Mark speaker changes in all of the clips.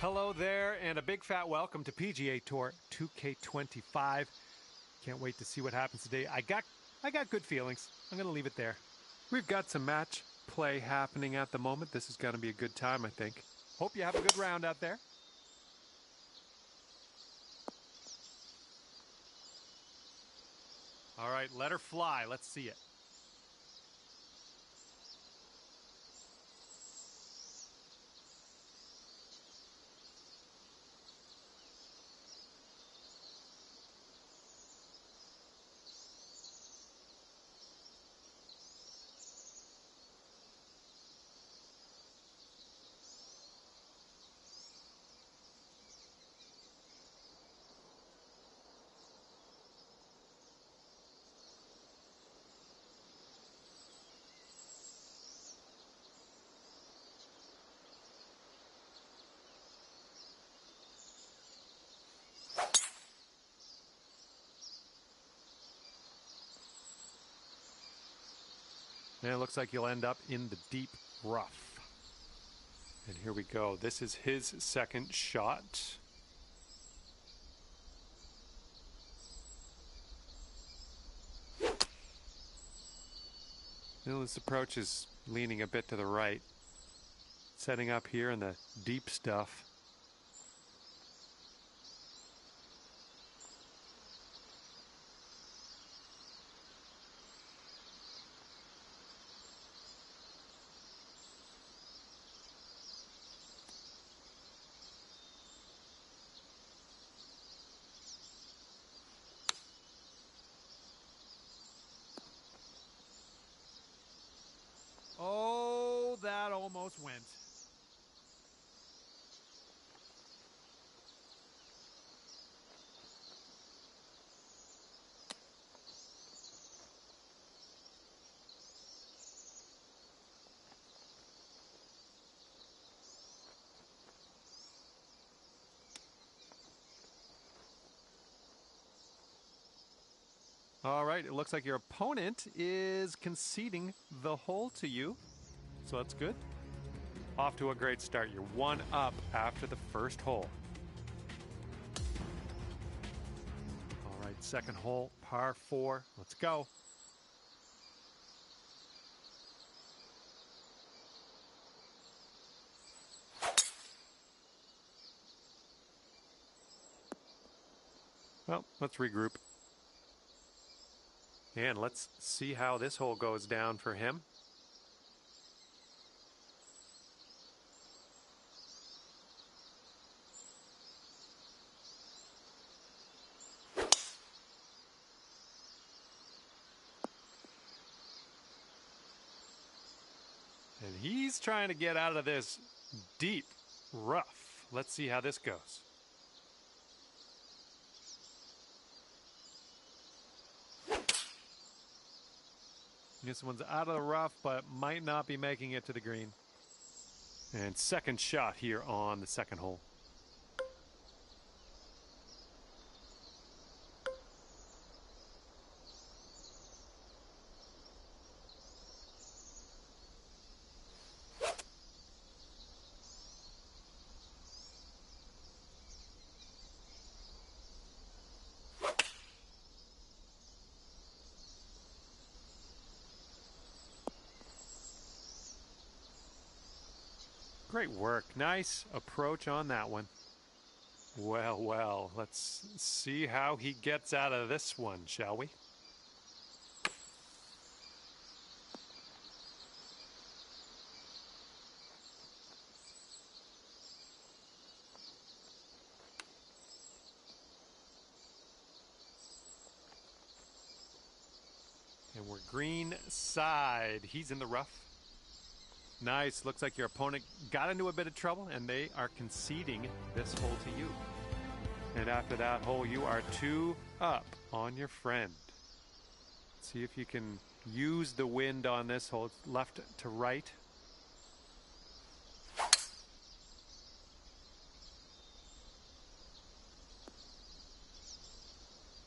Speaker 1: Hello there, and a big fat welcome to PGA Tour 2K25. Can't wait to see what happens today. I got good feelings. I'm going to leave it there. We've got some match play happening at the moment. This is going to be a good time, I think. Hope you have a good round out there. All right, let her fly. Let's see it. And it looks like you'll end up in the deep rough. And here we go. This is his second shot. This approach is leaning a bit to the right. Setting up here in the deep stuff. Oh, that almost went. All right, it looks like your opponent is conceding the hole to you, so that's good. Off to a great start. You're one up after the first hole. All right, second hole, par 4. Let's go. Well, let's regroup. And let's see how this hole goes down for him. And he's trying to get out of this deep rough. Let's see how this goes. This one's out of the rough, but might not be making it to the green. And second shot here on the second hole. Great work. Nice approach on that one. Well, well, let's see how he gets out of this one, shall we? And we're green side. He's in the rough. Nice. Looks like your opponent got into a bit of trouble, and they are conceding this hole to you. And after that hole, you are 2 up on your friend. See if you can use the wind on this hole. It's left to right.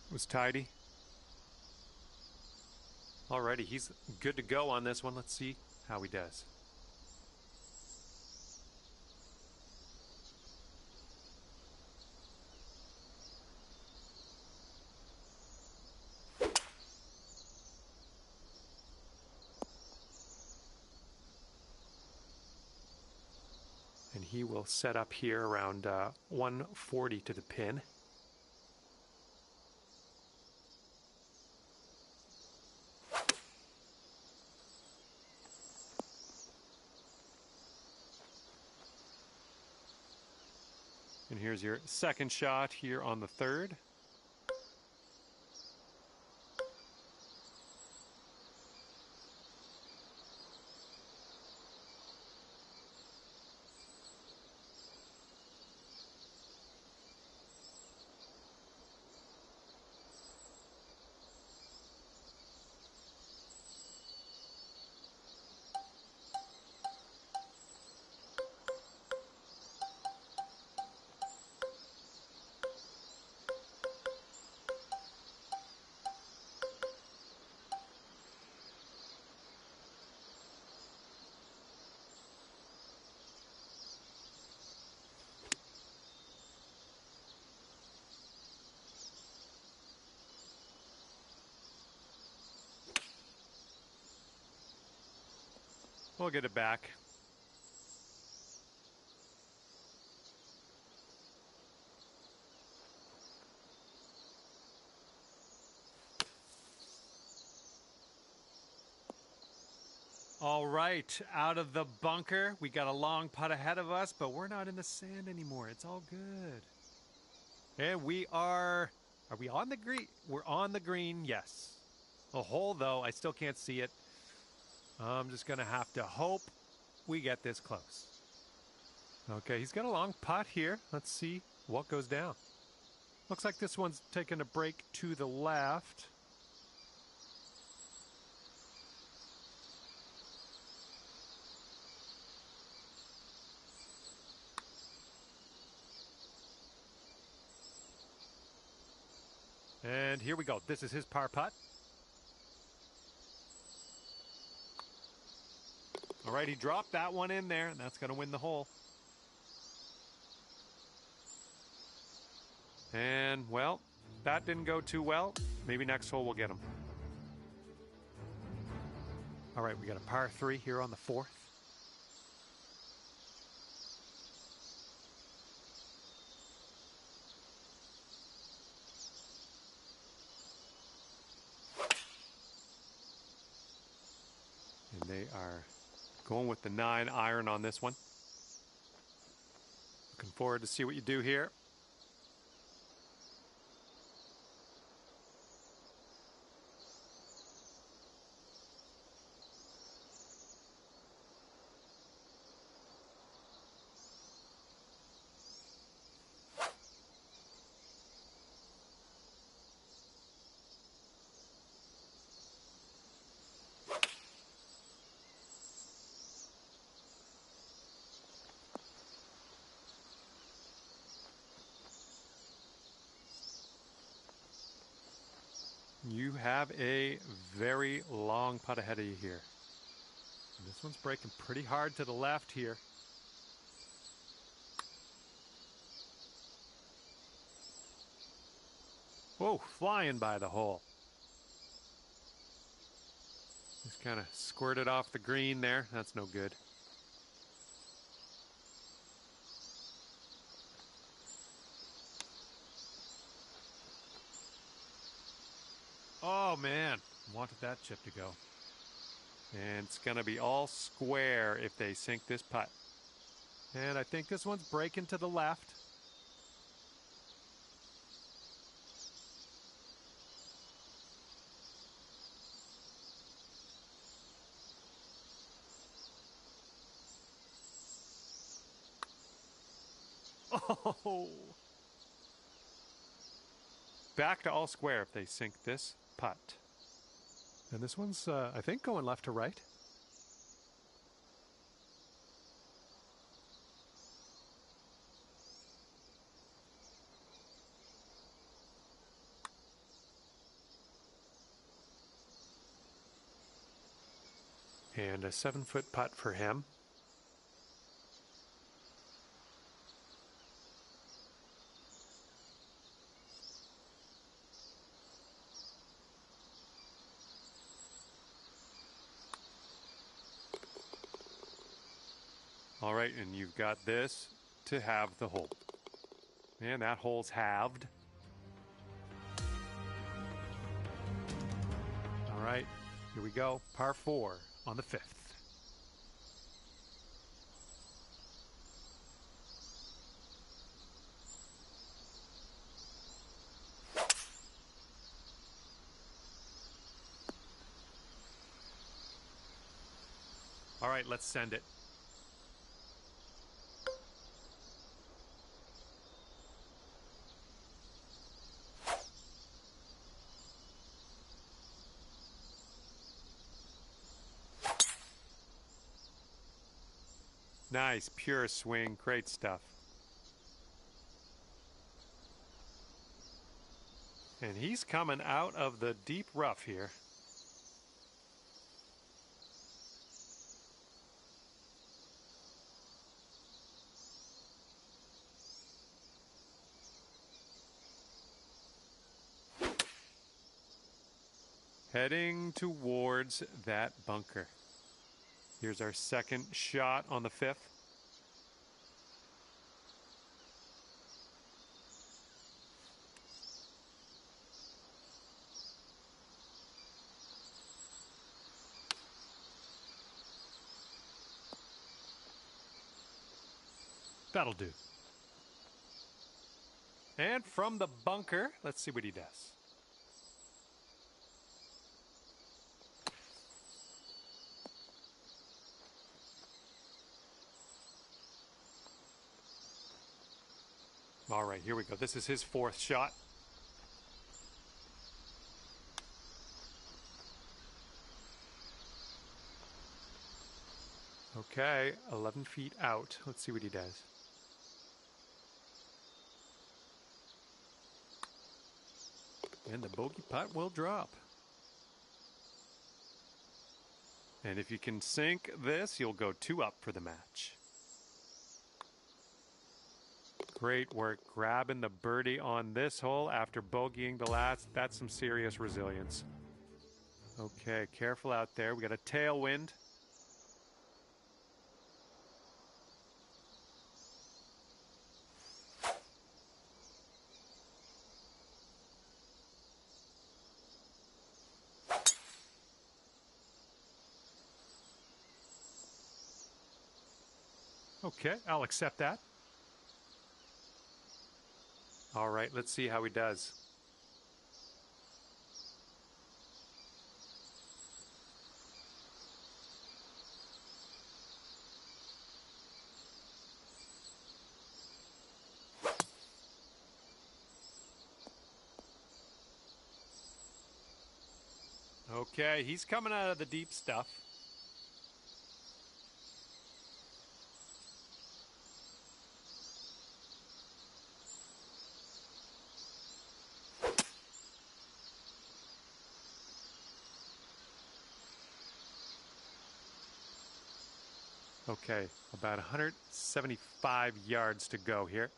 Speaker 1: It was tidy. Alrighty, he's good to go on this one. Let's see how he does. And he will set up here around 140 to the pin. And here's your second shot here on the third. We'll get it back. All right, out of the bunker. We got a long putt ahead of us, but we're not in the sand anymore. It's all good. And we are we on the green? We're on the green, yes. A hole, though, I still can't see it. I'm just going to have to hope we get this close. Okay, he's got a long putt here. Let's see what goes down. Looks like this one's taking a break to the left. And here we go. This is his par putt. All right, he dropped that one in there, and that's going to win the hole. And, well, that didn't go too well. Maybe next hole we'll get him. All right, we got a par 3 here on the 4th. And they are going with the 9 iron on this one. Looking forward to see what you do here. You have a very long putt ahead of you here. And this one's breaking pretty hard to the left here. Whoa, flying by the hole. Just kind of squirted off the green there. That's no good. Oh, man. Wanted that chip to go. And it's going to be all square if they sink this putt. And I think this one's breaking to the left. Oh! Back to all square if they sink this putt. And this one's, I think, going left to right. And a 7-foot putt for him. All right, and you've got this to have the hole. And that hole's halved. All right, here we go. Par 4 on the 5th. All right, let's send it. Nice, pure swing, great stuff. And he's coming out of the deep rough here. Heading towards that bunker. Here's our second shot on the 5th. That'll do. And from the bunker, let's see what he does. All right, here we go. This is his 4th shot. Okay, 11 feet out. Let's see what he does. And the bogey putt will drop. And if you can sink this, you'll go 2 up for the match. Great work grabbing the birdie on this hole after bogeying the last. That's some serious resilience. Okay, careful out there. We got a tailwind. Okay, I'll accept that. All right, let's see how he does. Okay, he's coming out of the deep stuff. Okay, about 175 yards to go here.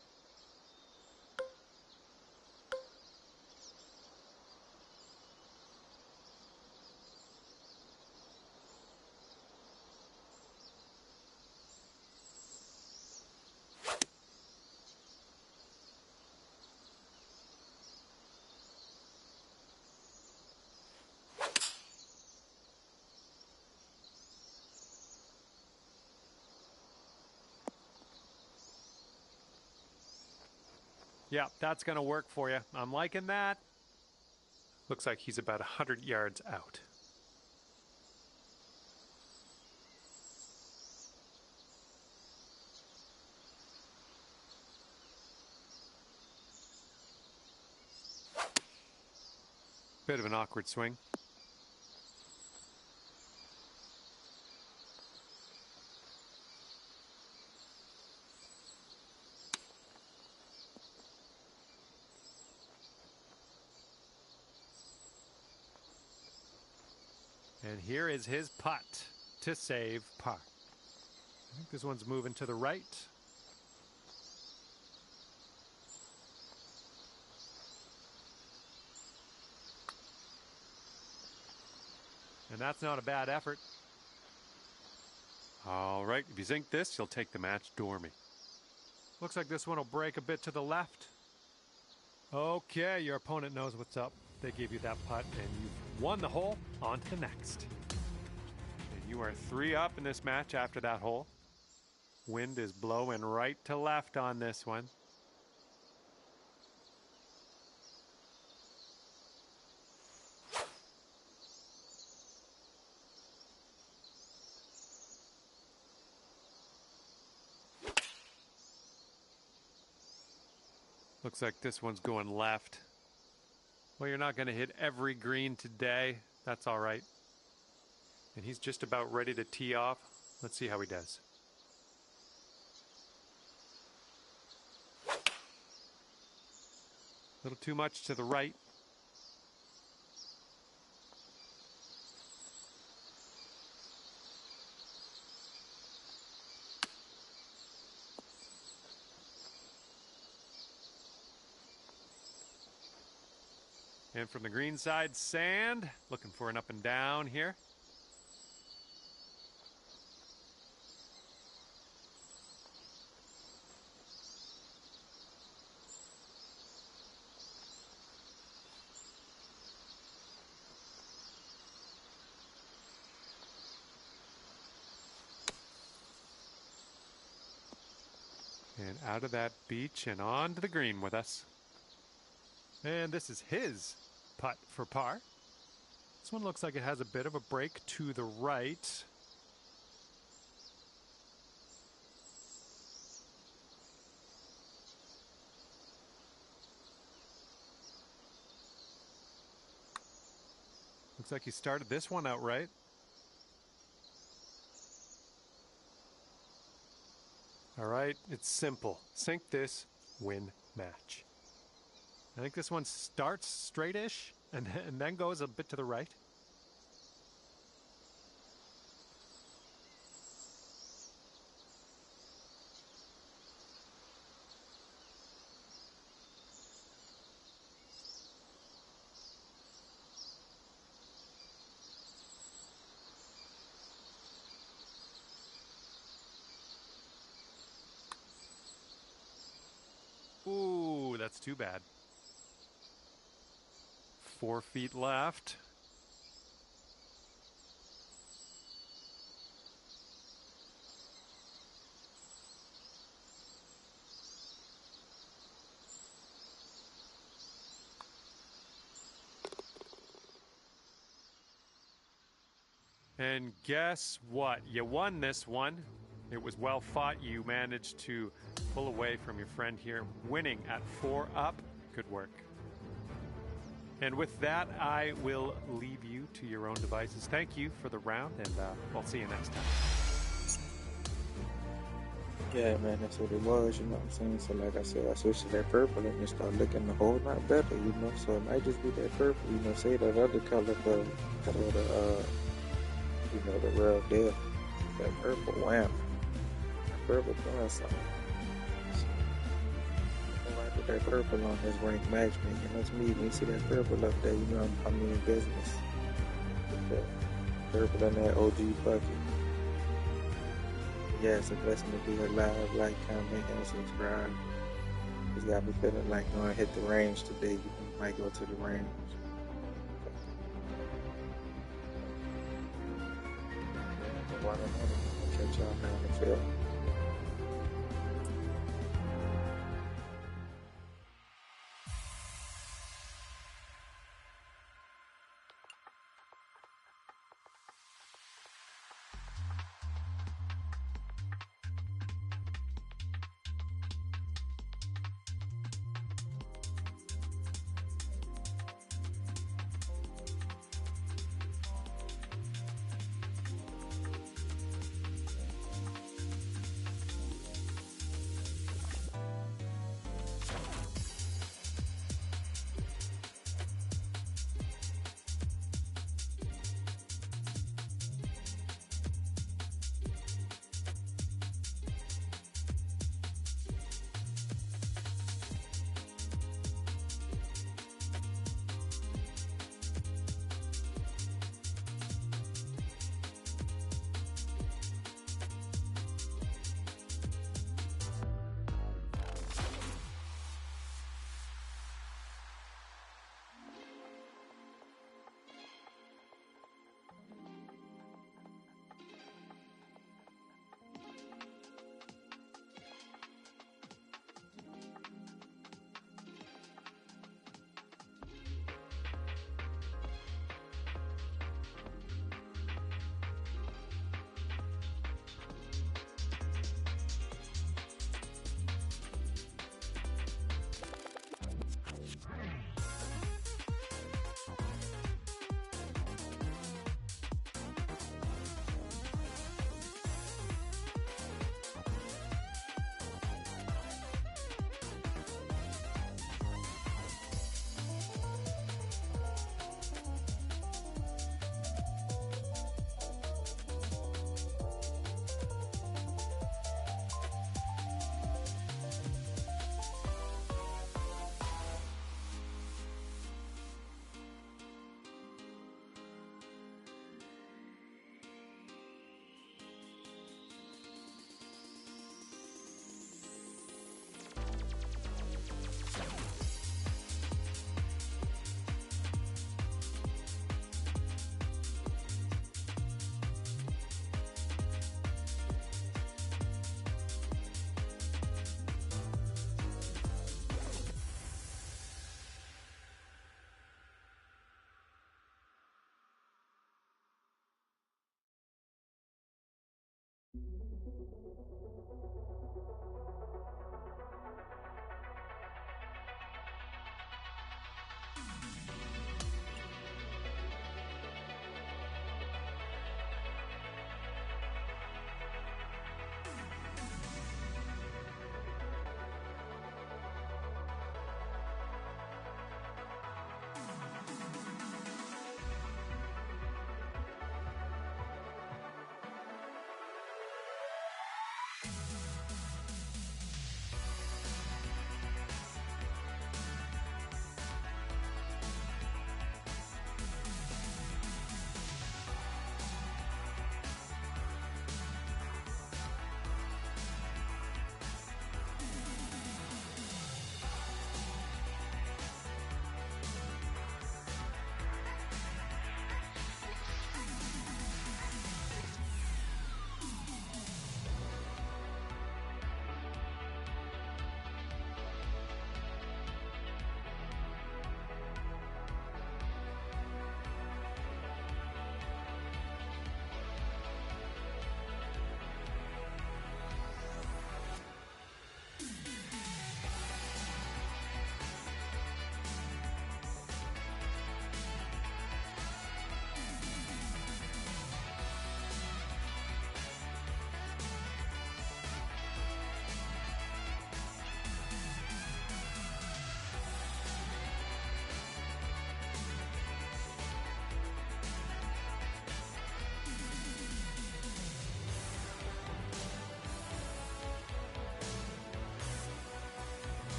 Speaker 1: Yeah, that's going to work for you. I'm liking that. Looks like he's about 100 yards out. Bit of an awkward swing. And here is his putt to save par. I think this one's moving to the right. And that's not a bad effort. All right, if you sink this, you'll take the match Dormy. Looks like this one will break a bit to the left. Okay, your opponent knows what's up. They gave you that putt, and you've won the hole. On to the next. And you are 3 up in this match after that hole. Wind is blowing right to left on this one. Looks like this one's going left. Well, you're not going to hit every green today. That's all right. And he's just about ready to tee off. Let's see how he does. A little too much to the right. And from the green side, sand. Looking for an up and down here. And out of that beach and on to the green with us. And this is his putt for par. This one looks like it has a bit of a break to the right. Looks like he started this one out right. All right, it's simple. Sink this, win match. I think this one starts straight-ish and then goes a bit to the right. Ooh, that's too bad. 4 feet left. And guess what? You won this one. It was well fought. You managed to pull away from your friend here, winning at 4 up. Good work. And with that, I will leave you to your own devices. Thank you for the round, and I'll see you next time.
Speaker 2: Yeah, man, that's what it was, you know what I'm saying? So like I said, I switched to that purple and it started looking a whole lot better, you know? So it might just be that purple, you know, say that other color for the, you know, the real deal. That purple, wham. That purple doing something. With that purple on his ranked matchmaking. That's me. When you see that purple up there, you know I'm in business. With that purple and that OG bucket. Yeah, it's a blessing to be alive. Like, comment, and subscribe. It's got me feeling like I'm gonna hit the range today. You might go to the range. Catch y'all down the field.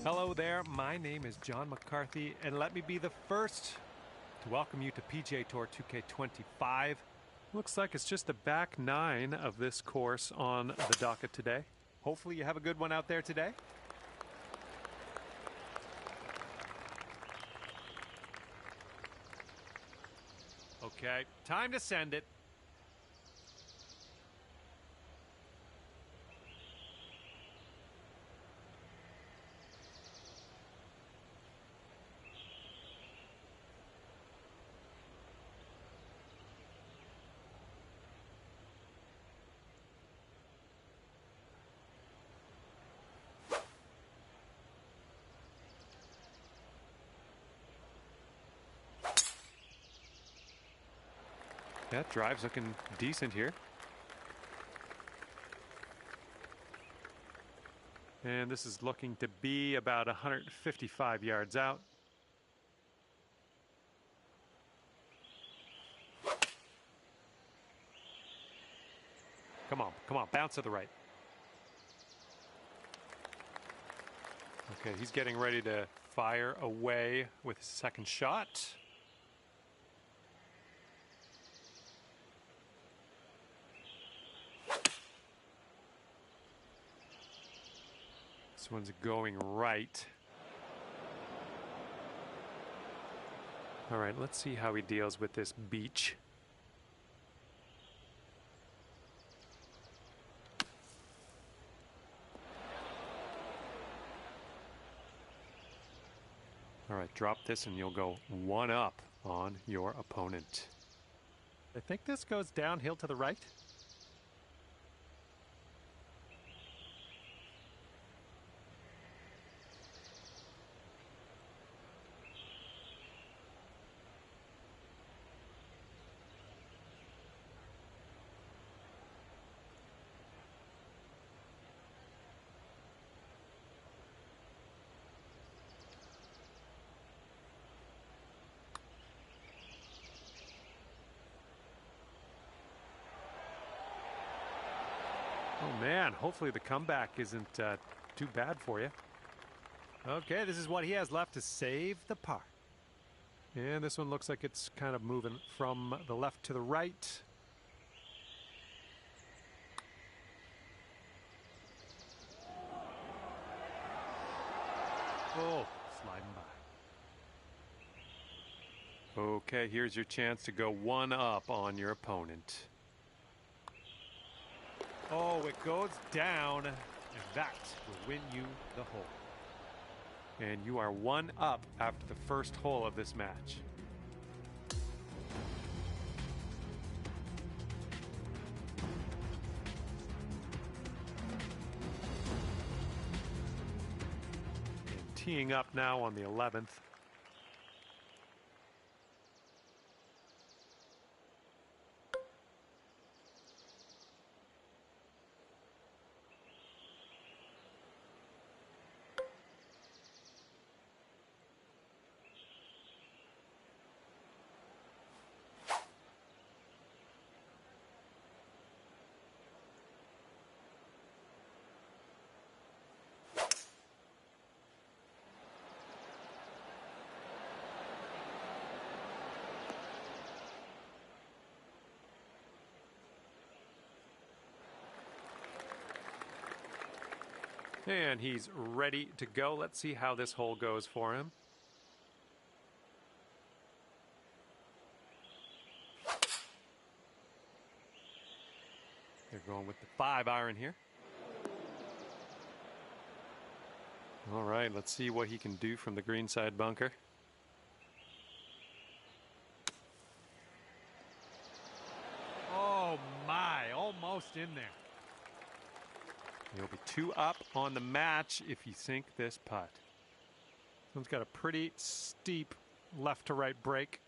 Speaker 1: Hello there, my name is John McCarthy, and let me be the first to welcome you to PGA Tour 2K25. Looks like it's just the back 9 of this course on the docket today. Hopefully you have a good one out there today. Okay, time to send it. Yeah, drive's looking decent here. And this is looking to be about 155 yards out. Come on, bounce to the right. Okay, he's getting ready to fire away with his second shot. This one's going right. All right, let's see how he deals with this beach. All right, drop this and you'll go one up on your opponent. I think this goes downhill to the right. Oh man, hopefully the comeback isn't too bad for you. Okay, this is what he has left to save the par. And this one looks like it's kind of moving from the left to the right. Oh, sliding by. Okay, here's your chance to go one up on your opponent. Oh, it goes down, and that will win you the hole. And you are one up after the first hole of this match. And teeing up now on the 11th. And he's ready to go. Let's see how this hole goes for him. They're going with the 5-iron here. All right, let's see what he can do from the greenside bunker. Oh my, almost in there. He'll be 2 up on the match if you sink this putt. This one's got a pretty steep left to right break.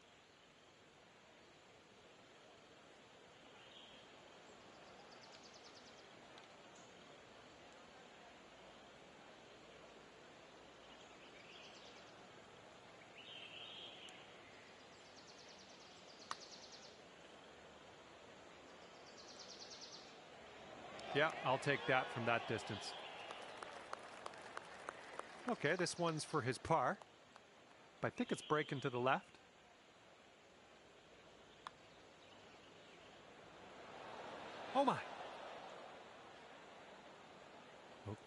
Speaker 1: Yeah, I'll take that from that distance. Okay, this one's for his par. But I think it's breaking to the left. Oh my.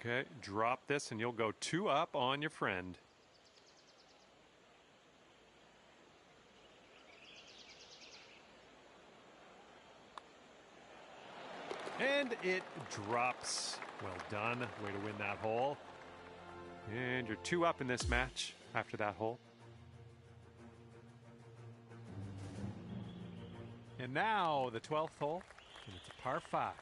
Speaker 1: Okay, drop this and you'll go 2 up on your friend. And it drops. Well done. Way to win that hole. And you're 2 up in this match after that hole. And now the 12th hole, and it's a par 5.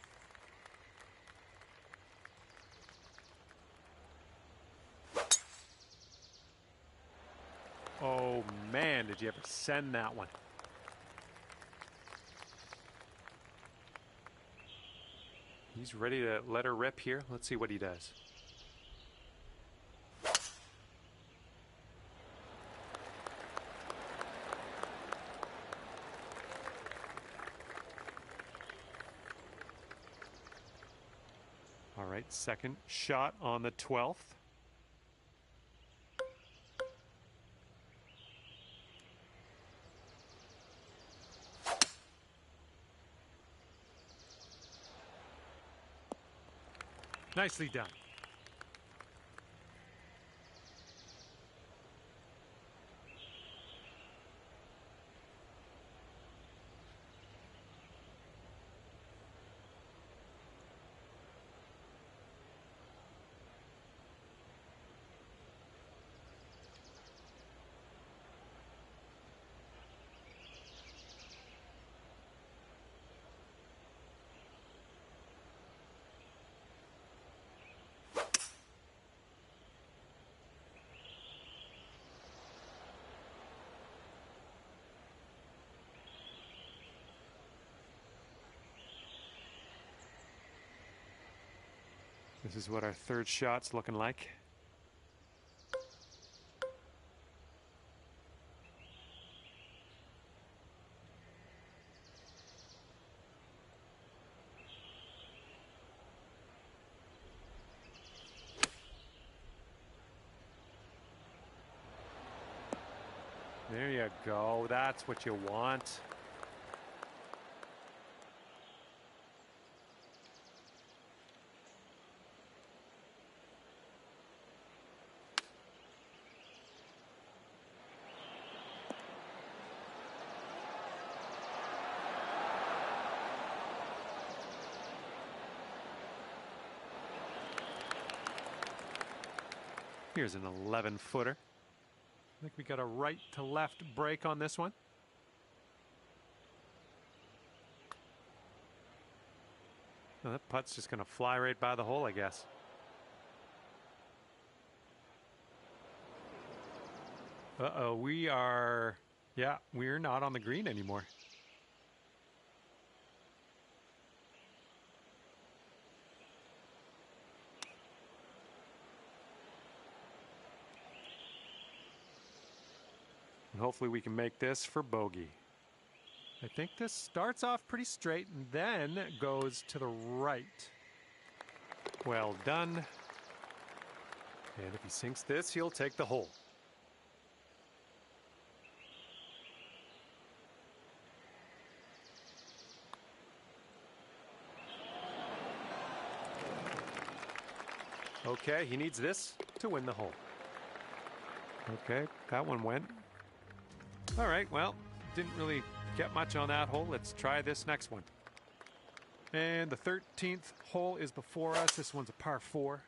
Speaker 1: Oh man, did you ever send that one? He's ready to let her rip here. Let's see what he does. All right, second shot on the 12th. Nicely done. This is what our third shot's looking like. There you go. That's what you want. Here's an 11-footer. I think we got a right to left break on this one. Well, that putt's just going to fly right by the hole, I guess. Uh-oh, we're not on the green anymore. And hopefully we can make this for bogey. I think this starts off pretty straight and then goes to the right. Well done. And if he sinks this, he'll take the hole. Okay, he needs this to win the hole. Okay, that one went. All right, well, didn't really get much on that hole. Let's try this next one. And the 13th hole is before us. This one's a par 4.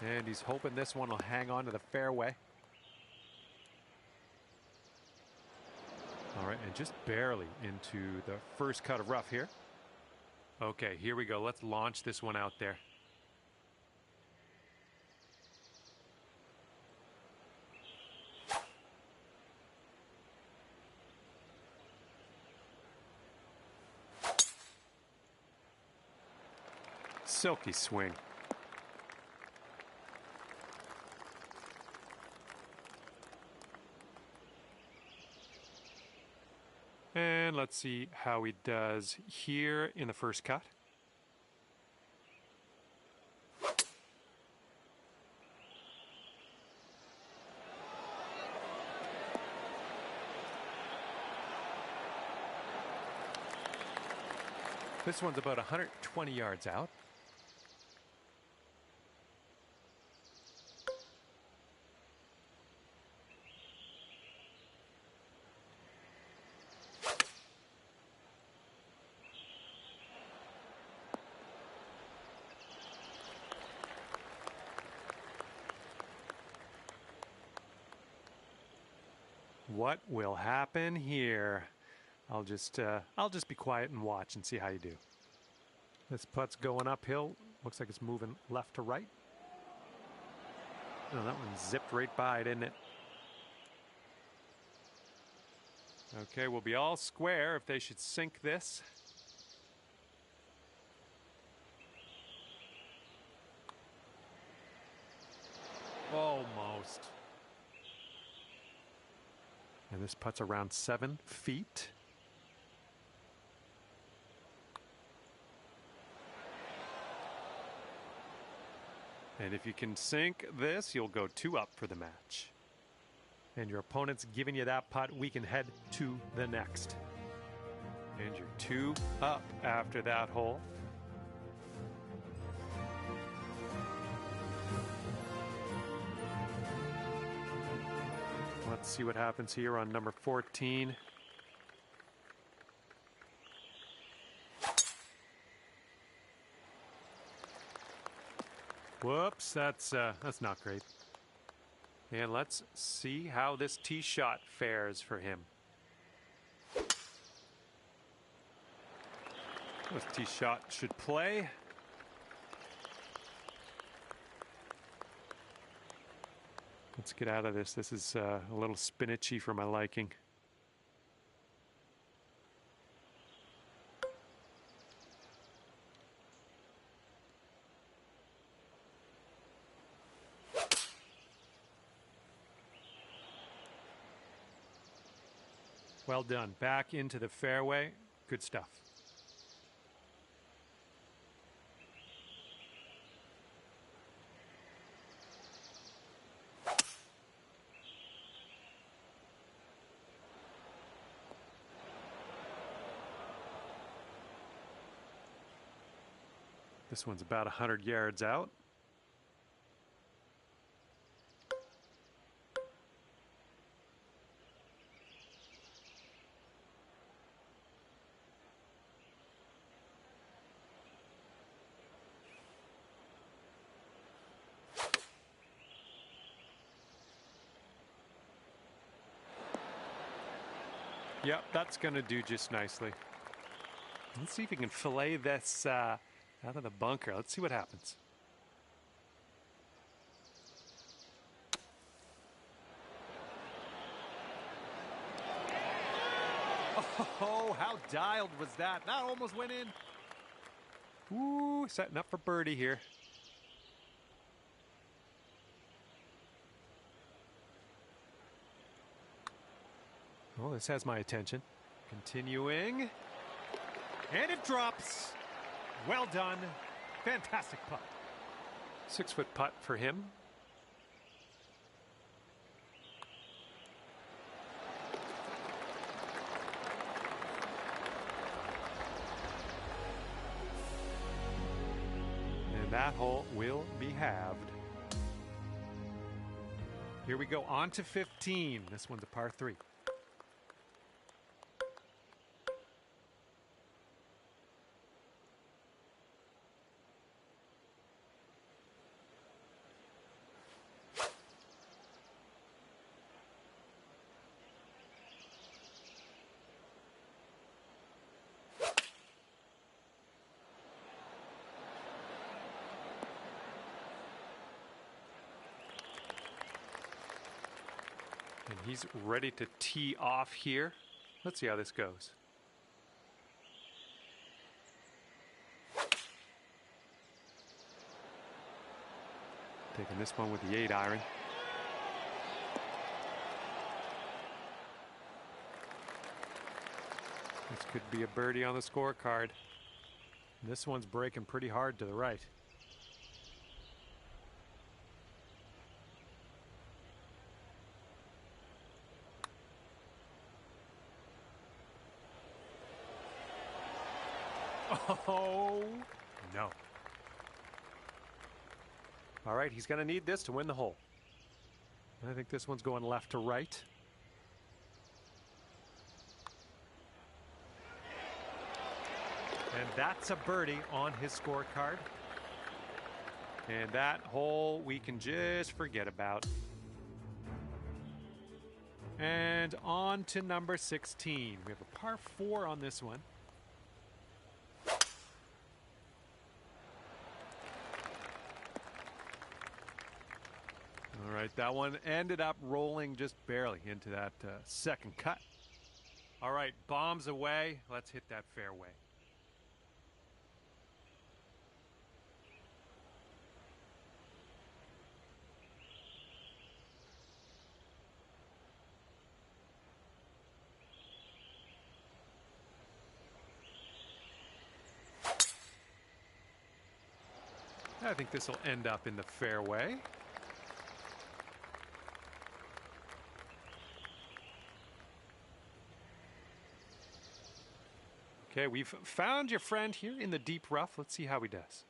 Speaker 1: And he's hoping this one will hang on to the fairway. All right, and just barely into the first cut of rough here. Okay, here we go. Let's launch this one out there. Silky swing. And let's see how he does here in the first cut. This one's about 120 yards out. What will happen here? I'll just be quiet and watch and see how you do. This putt's going uphill. Looks like it's moving left to right. Oh, that one zipped right by, didn't it? Okay, we'll be all square if they should sink this. Almost. And this putt's around 7 feet. And if you can sink this, you'll go 2 up for the match. And your opponent's giving you that putt, we can head to the next. And you're 2 up after that hole. Let's see what happens here on number 14. Whoops, that's not great. And let's see how this tee shot fares for him. This tee shot should play. Let's get out of this. This is a little spinachy for my liking. Well done. Back into the fairway. Good stuff. This one's about 100 yards out. Yep, that's going to do just nicely. Let's see if we can fillet this out of the bunker. Let's see what happens. Oh, how dialed was that? That almost went in. Ooh, setting up for birdie here. Oh, this has my attention. Continuing. And it drops. Well done. Fantastic putt. 6-foot putt for him. And that hole will be halved. Here we go, on to 15. This one's a par 3. And he's ready to tee off here. Let's see how this goes. Taking this one with the 8-iron. This could be a birdie on the scorecard. This one's breaking pretty hard to the right. Oh, no. All right, he's going to need this to win the hole. I think this one's going left to right. And that's a birdie on his scorecard. And that hole we can just forget about. And on to number 16. We have a par 4 on this one. All right, that one ended up rolling just barely into that second cut. All right, bombs away. Let's hit that fairway. I think this will end up in the fairway. Okay, we've found your friend here in the deep rough. Let's see how he does.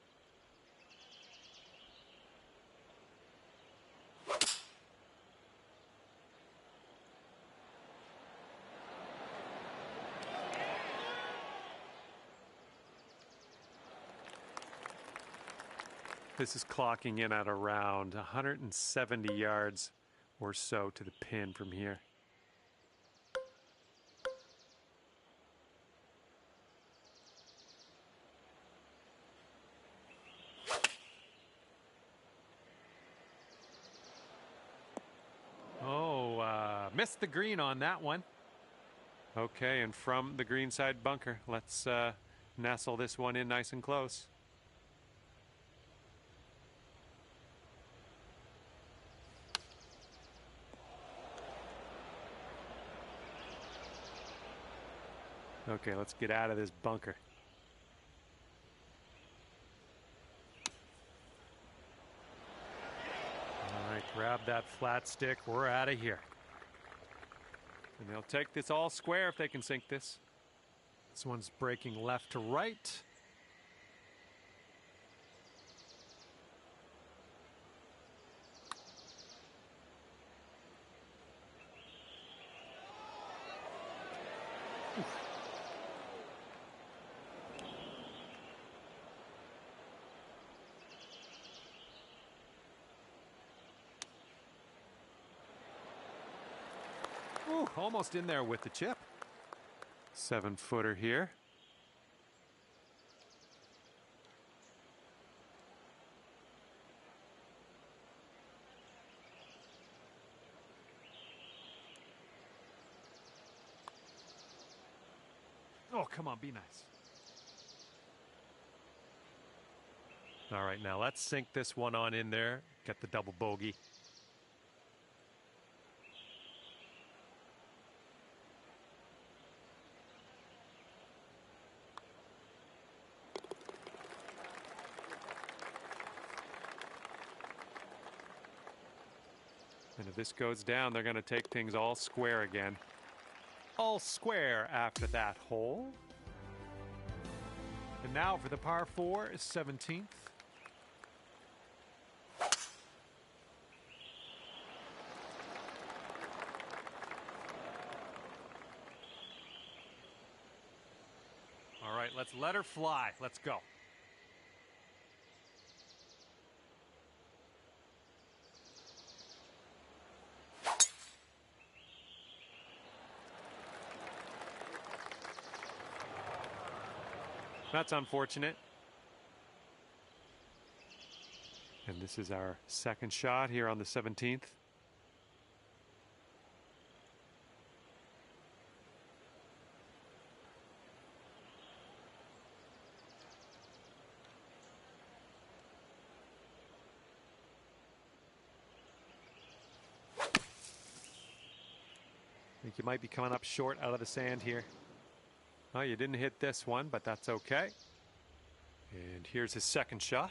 Speaker 1: This is clocking in at around 170 yards or so to the pin from here. Oh, missed the green on that one. Okay, and from the greenside bunker, let's nestle this one in nice and close. Okay, let's get out of this bunker. All right, grab that flat stick. We're out of here. And they'll take this all square if they can sink this. This one's breaking left to right. Ooh, almost in there with the chip. 7-footer here. Oh, come on, be nice. All right, now let's sink this one on in there. Get the double bogey. And if this goes down, they're going to take things all square again. All square after that hole. And now for the par 4, 17th. All right, let's let her fly. Let's go. That's unfortunate. And this is our second shot here on the 17th. I think you might be coming up short out of the sand here. Oh, you didn't hit this one, but that's okay. And here's his second shot.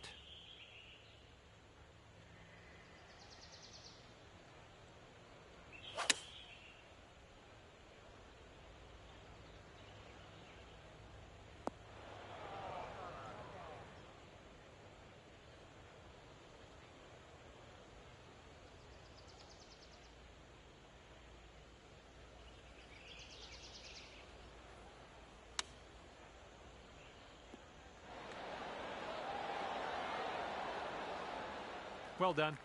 Speaker 1: Well done.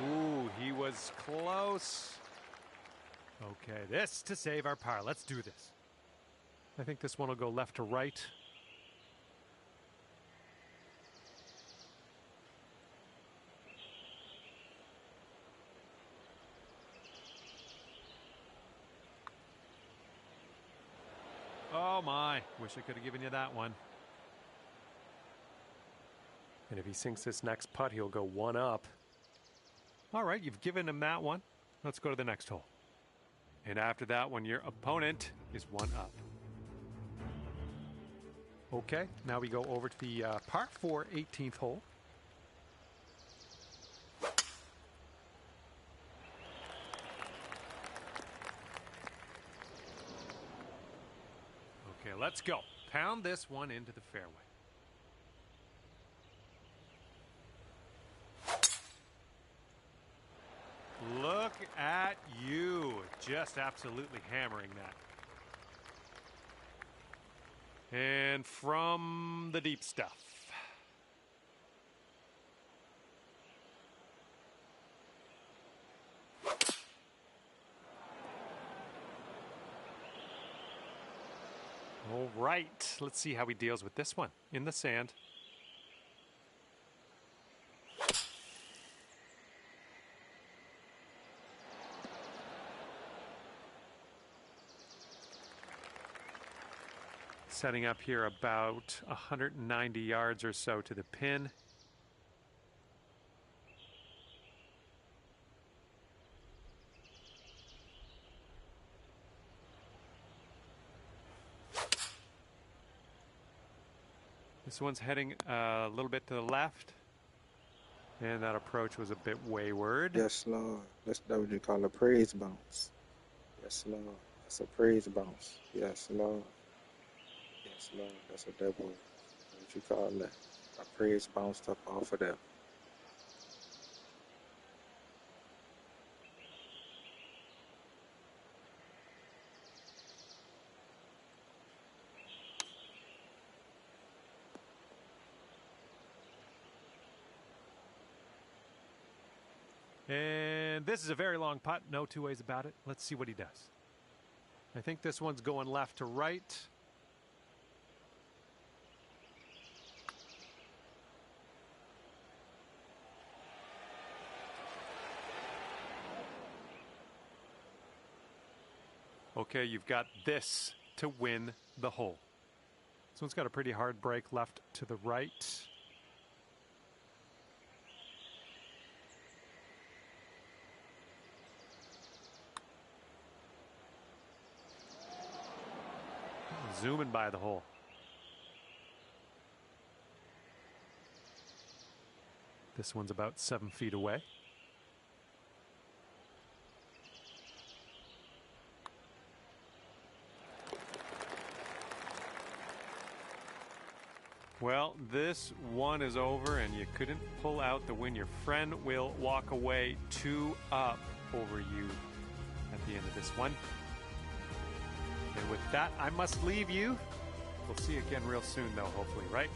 Speaker 1: Ooh, he was close. Okay, this to save our par. Let's do this. I think this one will go left to right. Oh my, wish I could have given you that one. And if he sinks this next putt, he'll go one up. All right, you've given him that one. Let's go to the next hole. And after that one, your opponent is one up. Okay, now we go over to the par 4 18th hole. Okay, let's go. Pound this one into the fairway. Look at you, just absolutely hammering that. And from the deep stuff. All right, let's see how he deals with this one in the sand. Setting up here about 190 yards or so to the pin. This one's heading a little bit to the left. And that approach was a bit wayward.
Speaker 2: Yes, Lord. That's what you call a praise bounce. Yes, Lord. That's a praise bounce. Yes, Lord. Yes, Lord. That's what that was. What you call that? A praise bounced up off of that.
Speaker 1: And this is a very long putt, no two ways about it. Let's see what he does. I think this one's going left to right. Okay, you've got this to win the hole. This one's got a pretty hard break left to the right. Zooming by the hole. This one's about 7 feet away. Well, this one is over and you couldn't pull out the win. Your friend will walk away 2 up over you at the end of this one. And with that, I must leave you. We'll see you again real soon, though, hopefully, right?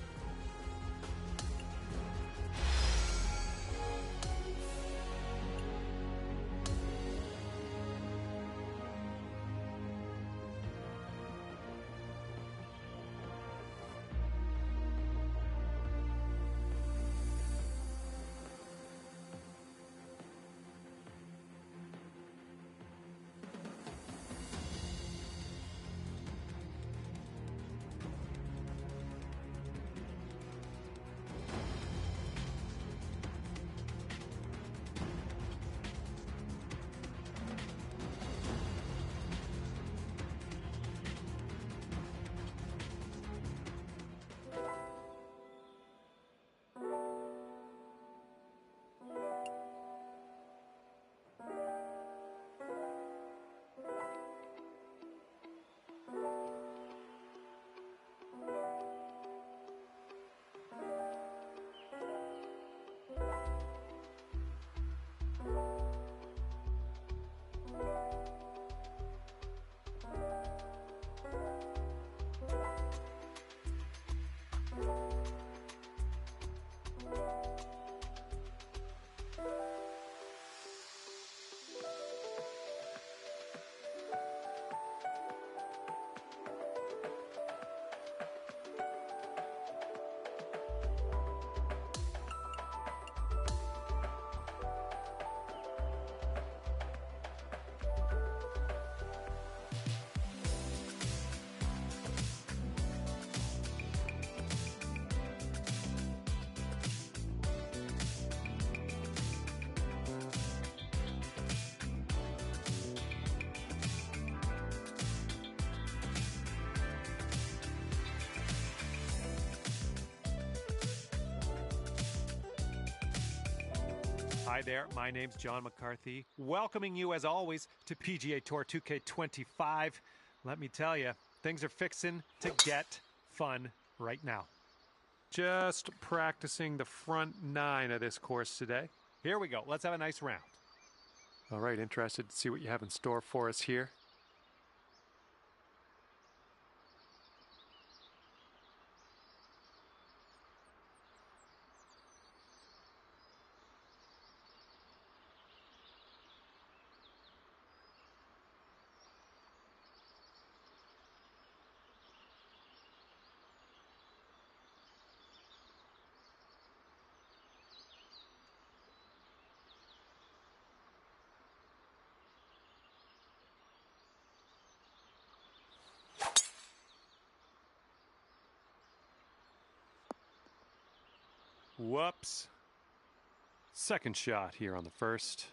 Speaker 1: Hi there, my name's John McCarthy, welcoming you as always to PGA Tour 2K25. Let me tell you, things are fixing to get fun right now. Just practicing the front 9 of this course today. Here we go, let's have a nice round. All right, interested to see what you have in store for us here. Whoops. Second shot here on the first.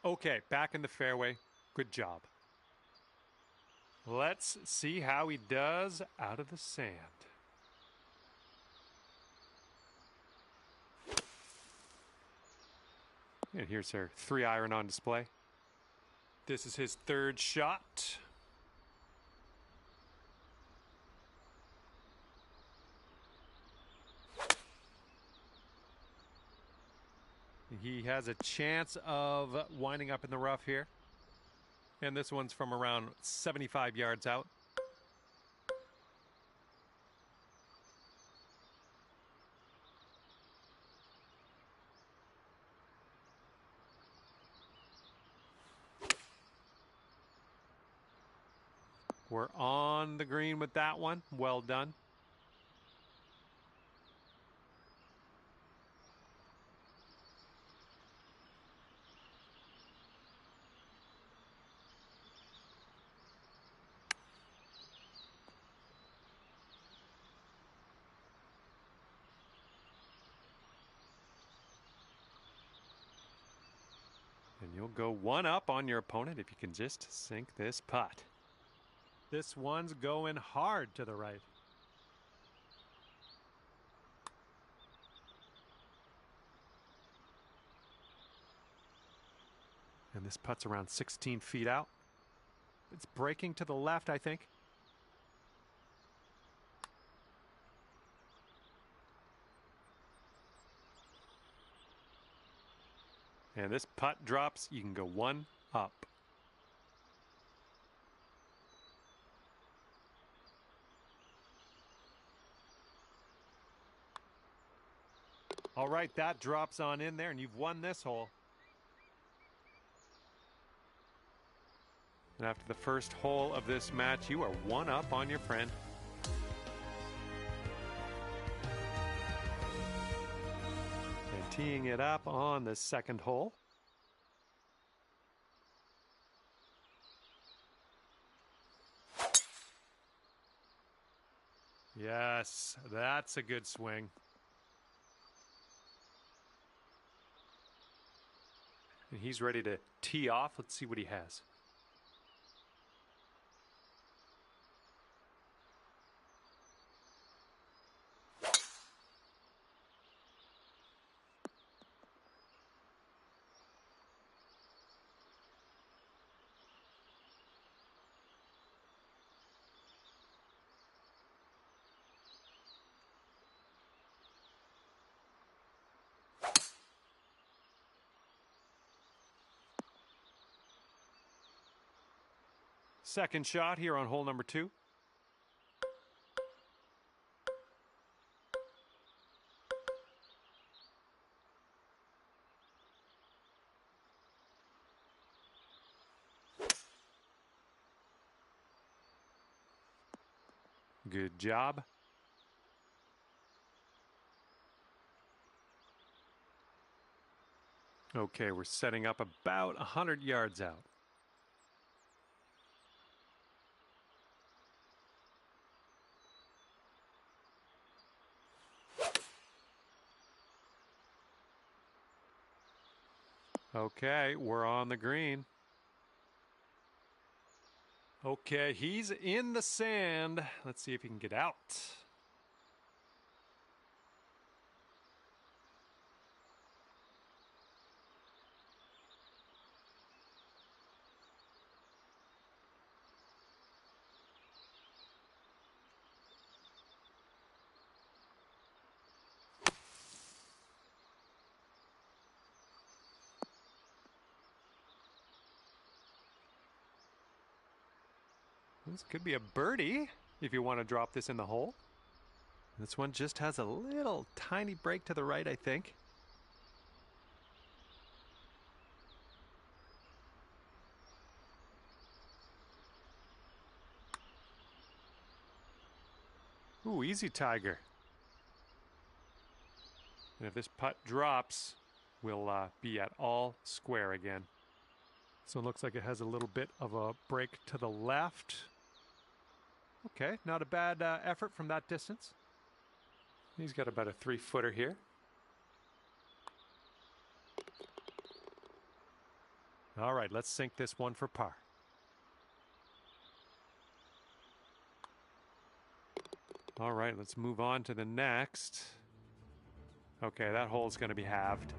Speaker 1: Okay, back in the fairway. Good job. Let's see how he does out of the sand. And here's our 3-iron on display. This is his third shot. He has a chance of winding up in the rough here. And this one's from around 75 yards out. We're on the green with that one. Well done. And you'll go one up on your opponent if you can just sink this putt. This one's going hard to the right. And this putt's around 16 feet out. It's breaking to the left, I think. And this putt drops, you can go one up. All right, that drops on in there, and you've won this hole. And after the first hole of this match, you are one up on your friend. And teeing it up on the second hole. Yes, that's a good swing. And he's ready to tee off. Let's see what he has. Second shot here on hole number 2. Good job. Okay, we're setting up about 100 yards out. Okay, we're on the green. Okay, he's in the sand. Let's see if he can get out. This could be a birdie if you want to drop this in the hole. This one just has a little tiny break to the right, I think. Ooh, easy Tiger. And if this putt drops, we'll be at all square again. So it looks like it has a little bit of a break to the left. Okay, not a bad effort from that distance. He's got about a 3-footer here. All right, let's sink this one for par. All right, let's move on to the next. Okay, that hole's going to be halved.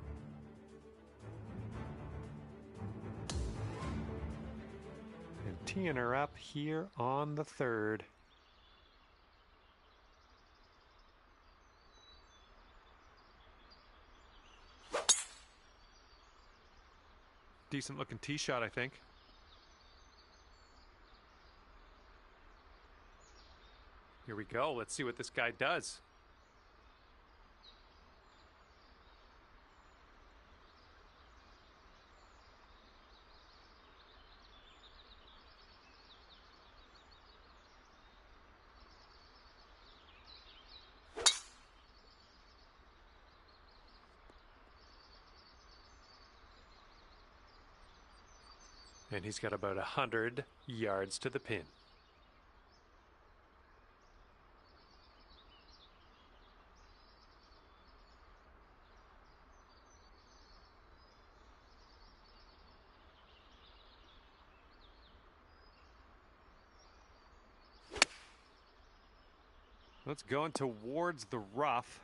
Speaker 1: And teeing her up here on the 3rd. Decent looking tee shot, I think. Here we go. Let's see what this guy does. And he's got about 100 yards to the pin. Let's go in towards the rough.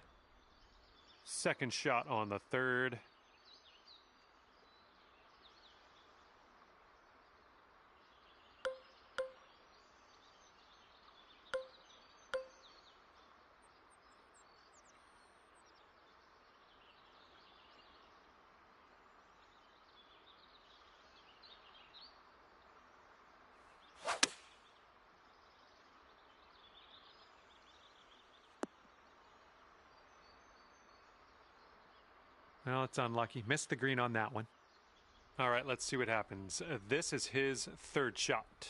Speaker 1: Second shot on the 3rd. Well, it's unlucky. Missed the green on that one. All right, let's see what happens. This is his 3rd shot.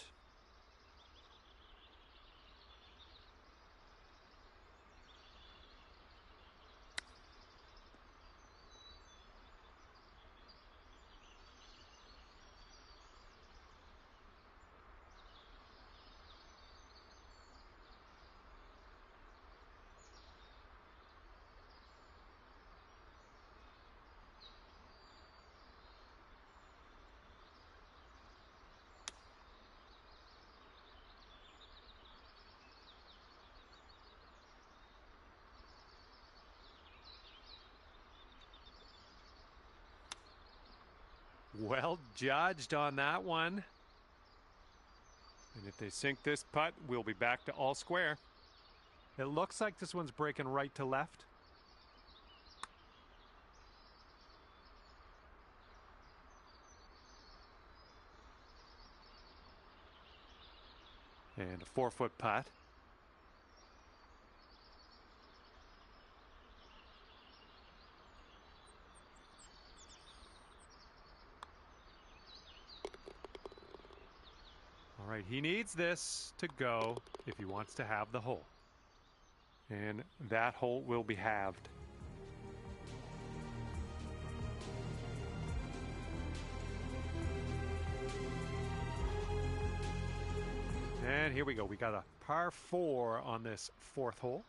Speaker 1: Well judged on that one. And if they sink this putt, we'll be back to all square. It looks like this one's breaking right to left. And a 4-foot putt. All right, he needs this to go if he wants to have the hole. And that hole will be halved. And here we go. We got a par 4 on this 4th hole.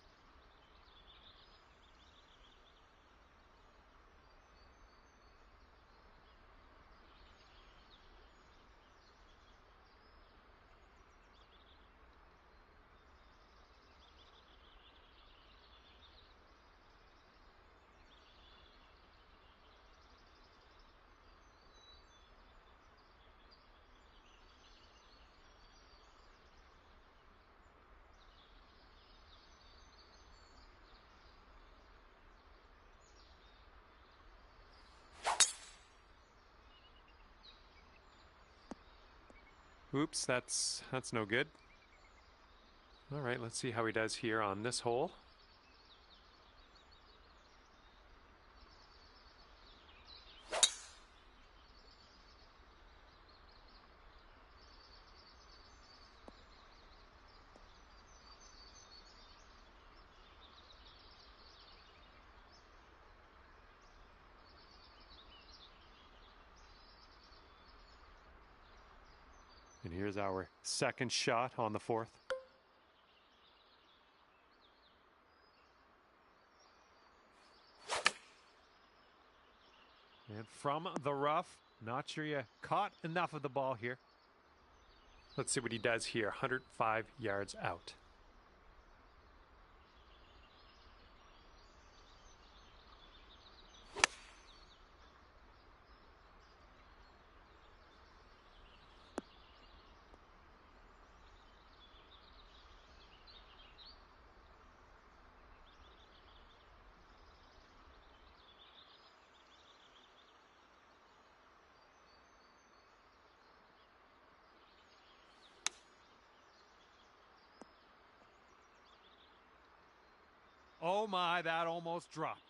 Speaker 1: Oops, that's no good. All right, let's see how he does here on this hole. And here's our second shot on the fourth. And from the rough, not sure you caught enough of the ball here. Let's see what he does here, 105 yards out. Oh my, that almost dropped.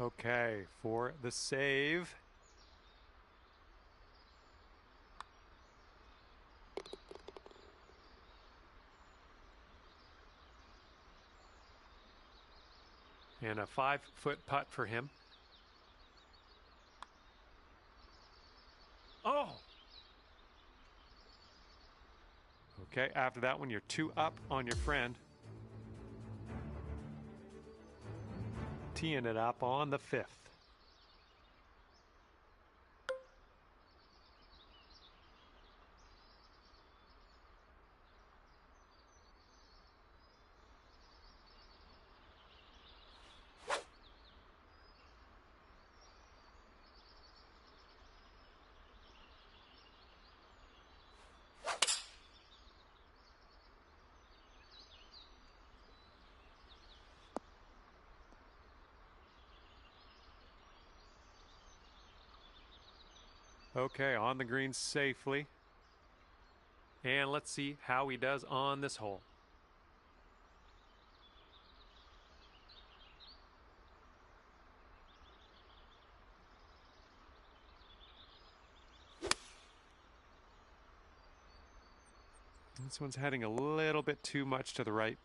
Speaker 1: Okay, for the save. And a 5-foot putt for him. Oh! Okay, after that one, you're 2 up on your friend. Teeing it up on the 5th. Okay, on the green safely. And let's see how he does on this hole. This one's heading a little bit too much to the right.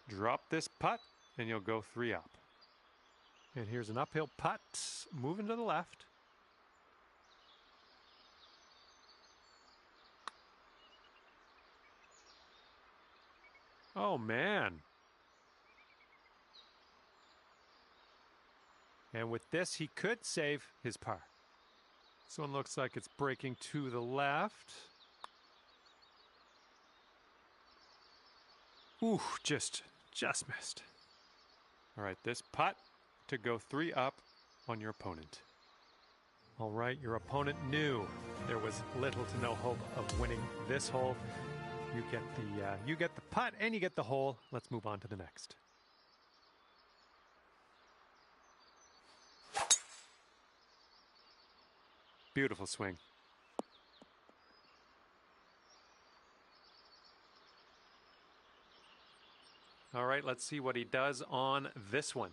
Speaker 1: Drop this putt, and you'll go 3 up. And here's an uphill putt, moving to the left. Oh, man. And with this, he could save his par. This one looks like it's breaking to the left. Ooh, just missed. All right, this putt to go 3 up on your opponent. All right, your opponent knew there was little to no hope of winning this hole. You get the putt and you get the hole. Let's move on to the next. Beautiful swing. All right, let's see what he does on this one.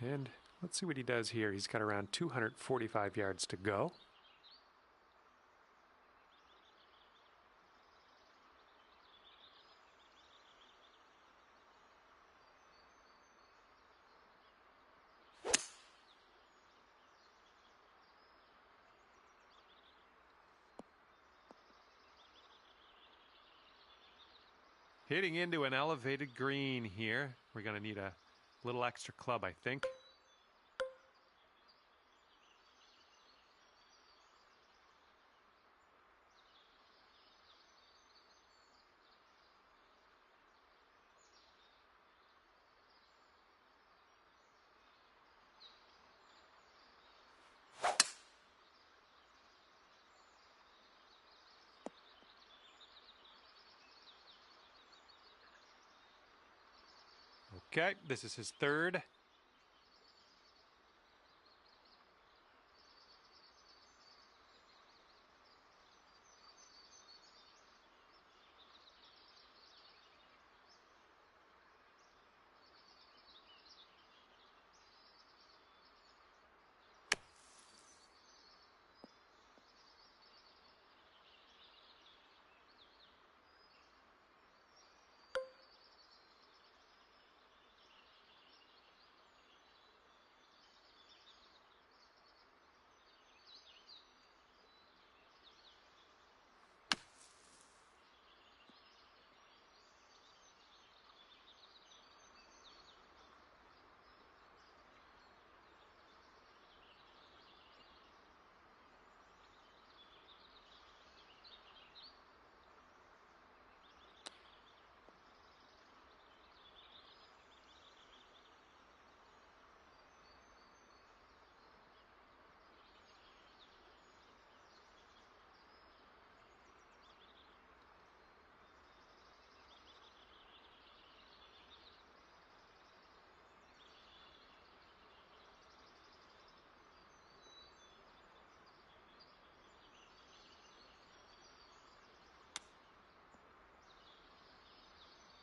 Speaker 1: And let's see what he does here. He's got around 245 yards to go. Hitting into an elevated green here. We're going to need a little extra club, I think. Okay, this is his third.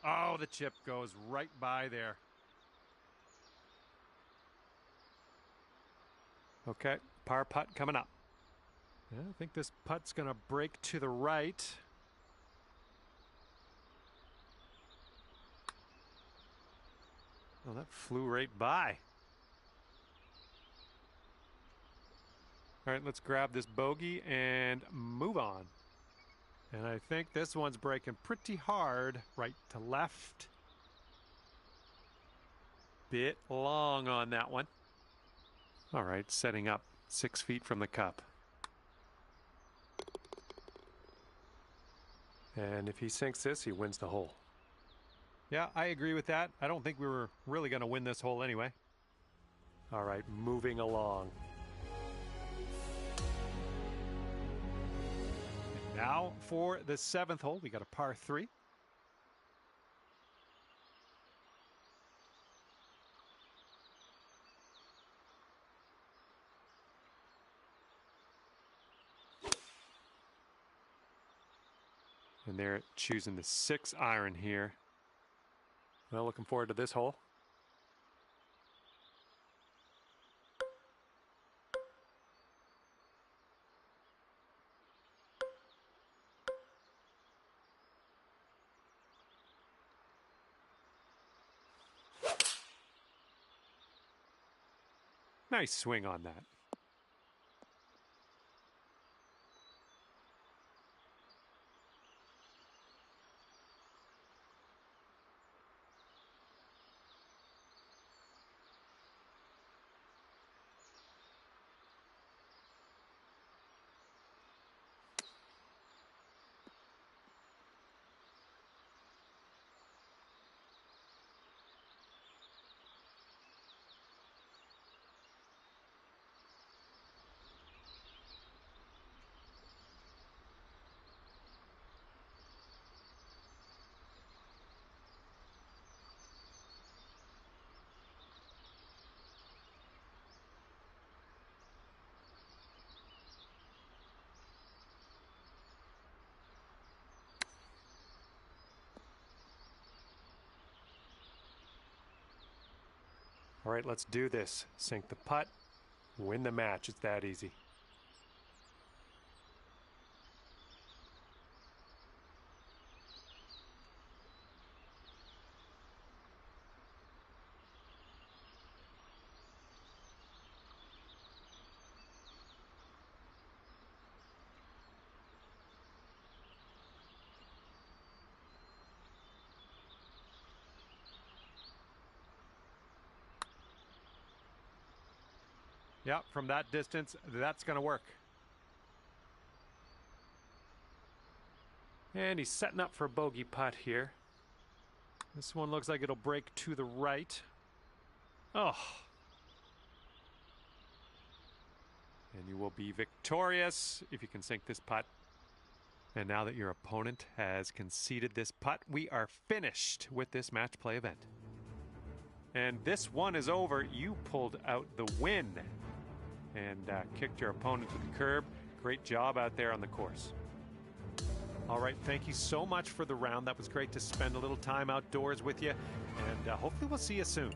Speaker 1: Oh, the chip goes right by there. Okay, par putt coming up. Yeah, I think this putt's going to break to the right. Oh, that flew right by. All right, let's grab this bogey and move on. And I think this one's breaking pretty hard, right to left. Bit long on that one. All right, setting up 6 feet from the cup. And if he sinks this, he wins the hole. Yeah, I agree with that. I don't think we were really going to win this hole anyway. All right, moving along. And now for the 7th hole, we got a par 3. And they're choosing the 6 iron here. Well, looking forward to this hole. Nice swing on that. All right, let's do this. Sink the putt, win the match. It's that easy. Yeah, from that distance, that's going to work. And he's setting up for a bogey putt here. This one looks like it'll break to the right. Oh. And you will be victorious if you can sink this putt. And now that your opponent has conceded this putt, we are finished with this match play event. And this one is over. You pulled out the win and kicked your opponent to the curb. Great job out there on the course. All right, thank you so much for the round. That was great to spend a little time outdoors with you. And hopefully we'll see you soon.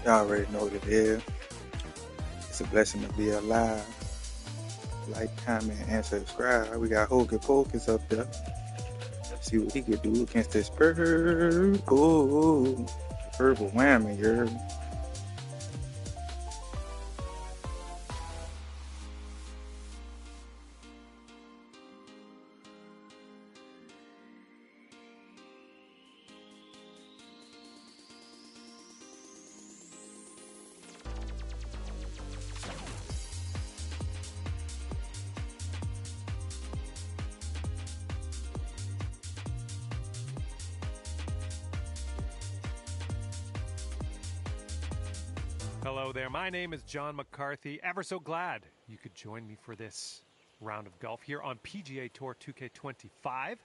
Speaker 2: Y'all already know what it is. It's a blessing to be alive. Like, comment, and subscribe. We got Hocus Pocus up there. See what he could do against this purple. Purple whammy, girl.
Speaker 1: Hello there, my name is John McCarthy. Ever so glad you could join me for this round of golf here on PGA Tour 2K25.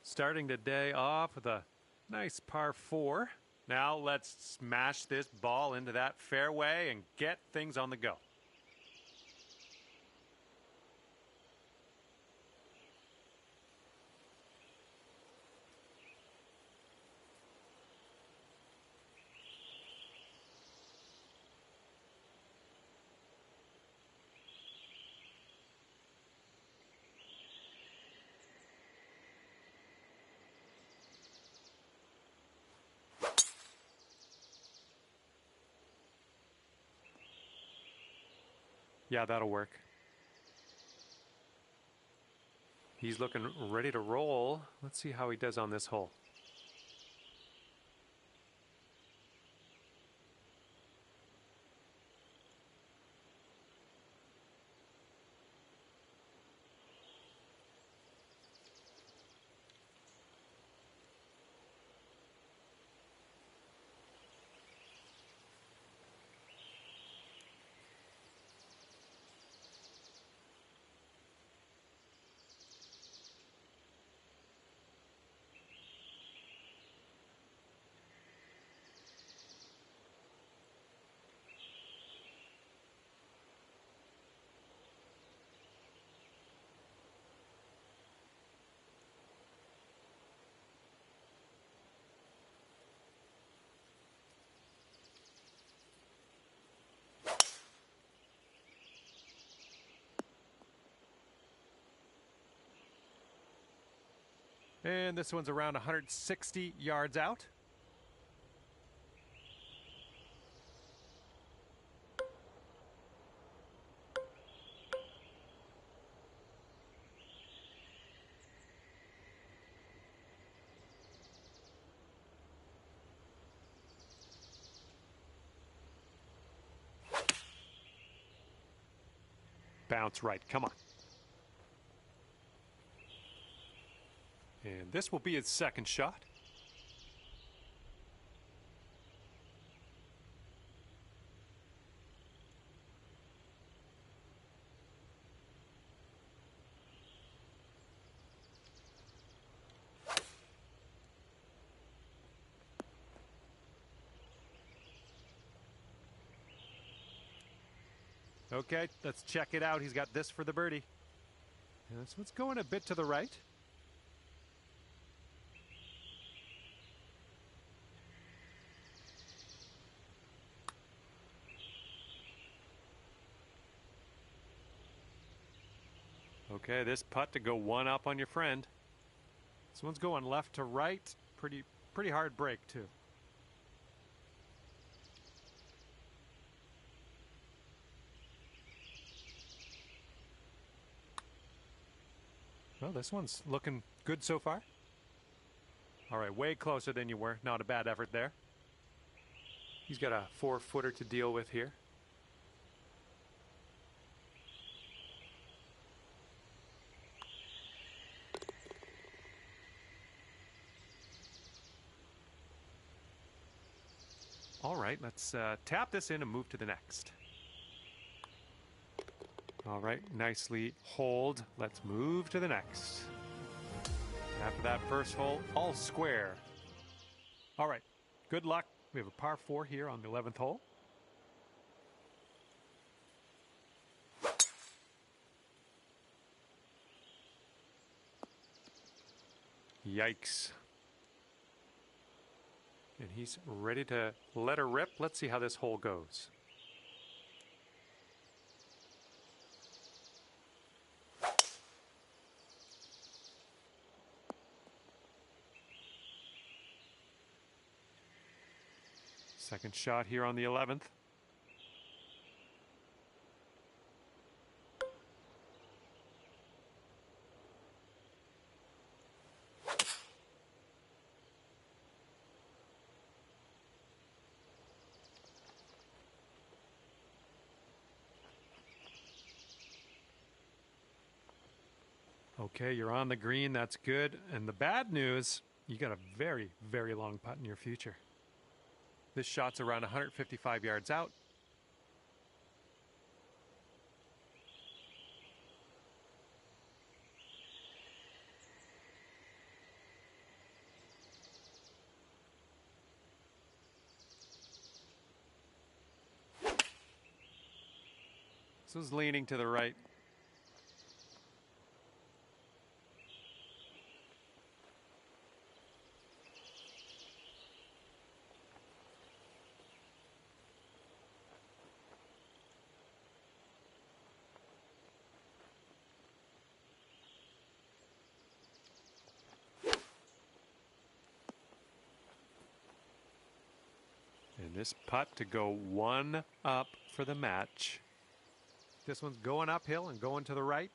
Speaker 1: Starting today off with a nice par 4. Now let's smash this ball into that fairway and get things on the go. Yeah, that'll work. He's looking ready to roll. Let's see how he does on this hole. And this one's around 160 yards out. Bounce right, come on. And this will be his second shot. Okay, let's check it out. He's got this for the birdie. And this one's going a bit to the right. Okay, this putt to go one up on your friend. This one's going left to right. Pretty hard break, too. Well, this one's looking good so far. All right, way closer than you were. Not a bad effort there. He's got a 4-footer to deal with here. All right, let's tap this in and move to the next. All right, nicely hold. Let's move to the next. After that first hole, all square. All right, good luck. We have a par 4 here on the 11th hole. Yikes. And he's ready to let her rip. Let's see how this hole goes. Second shot here on the 11th. Okay, you're on the green. That's good. And the bad news, you got a very, very long putt in your future. This shot's around 155 yards out. This was leaning to the right. And this putt to go one up for the match. This one's going uphill and going to the right.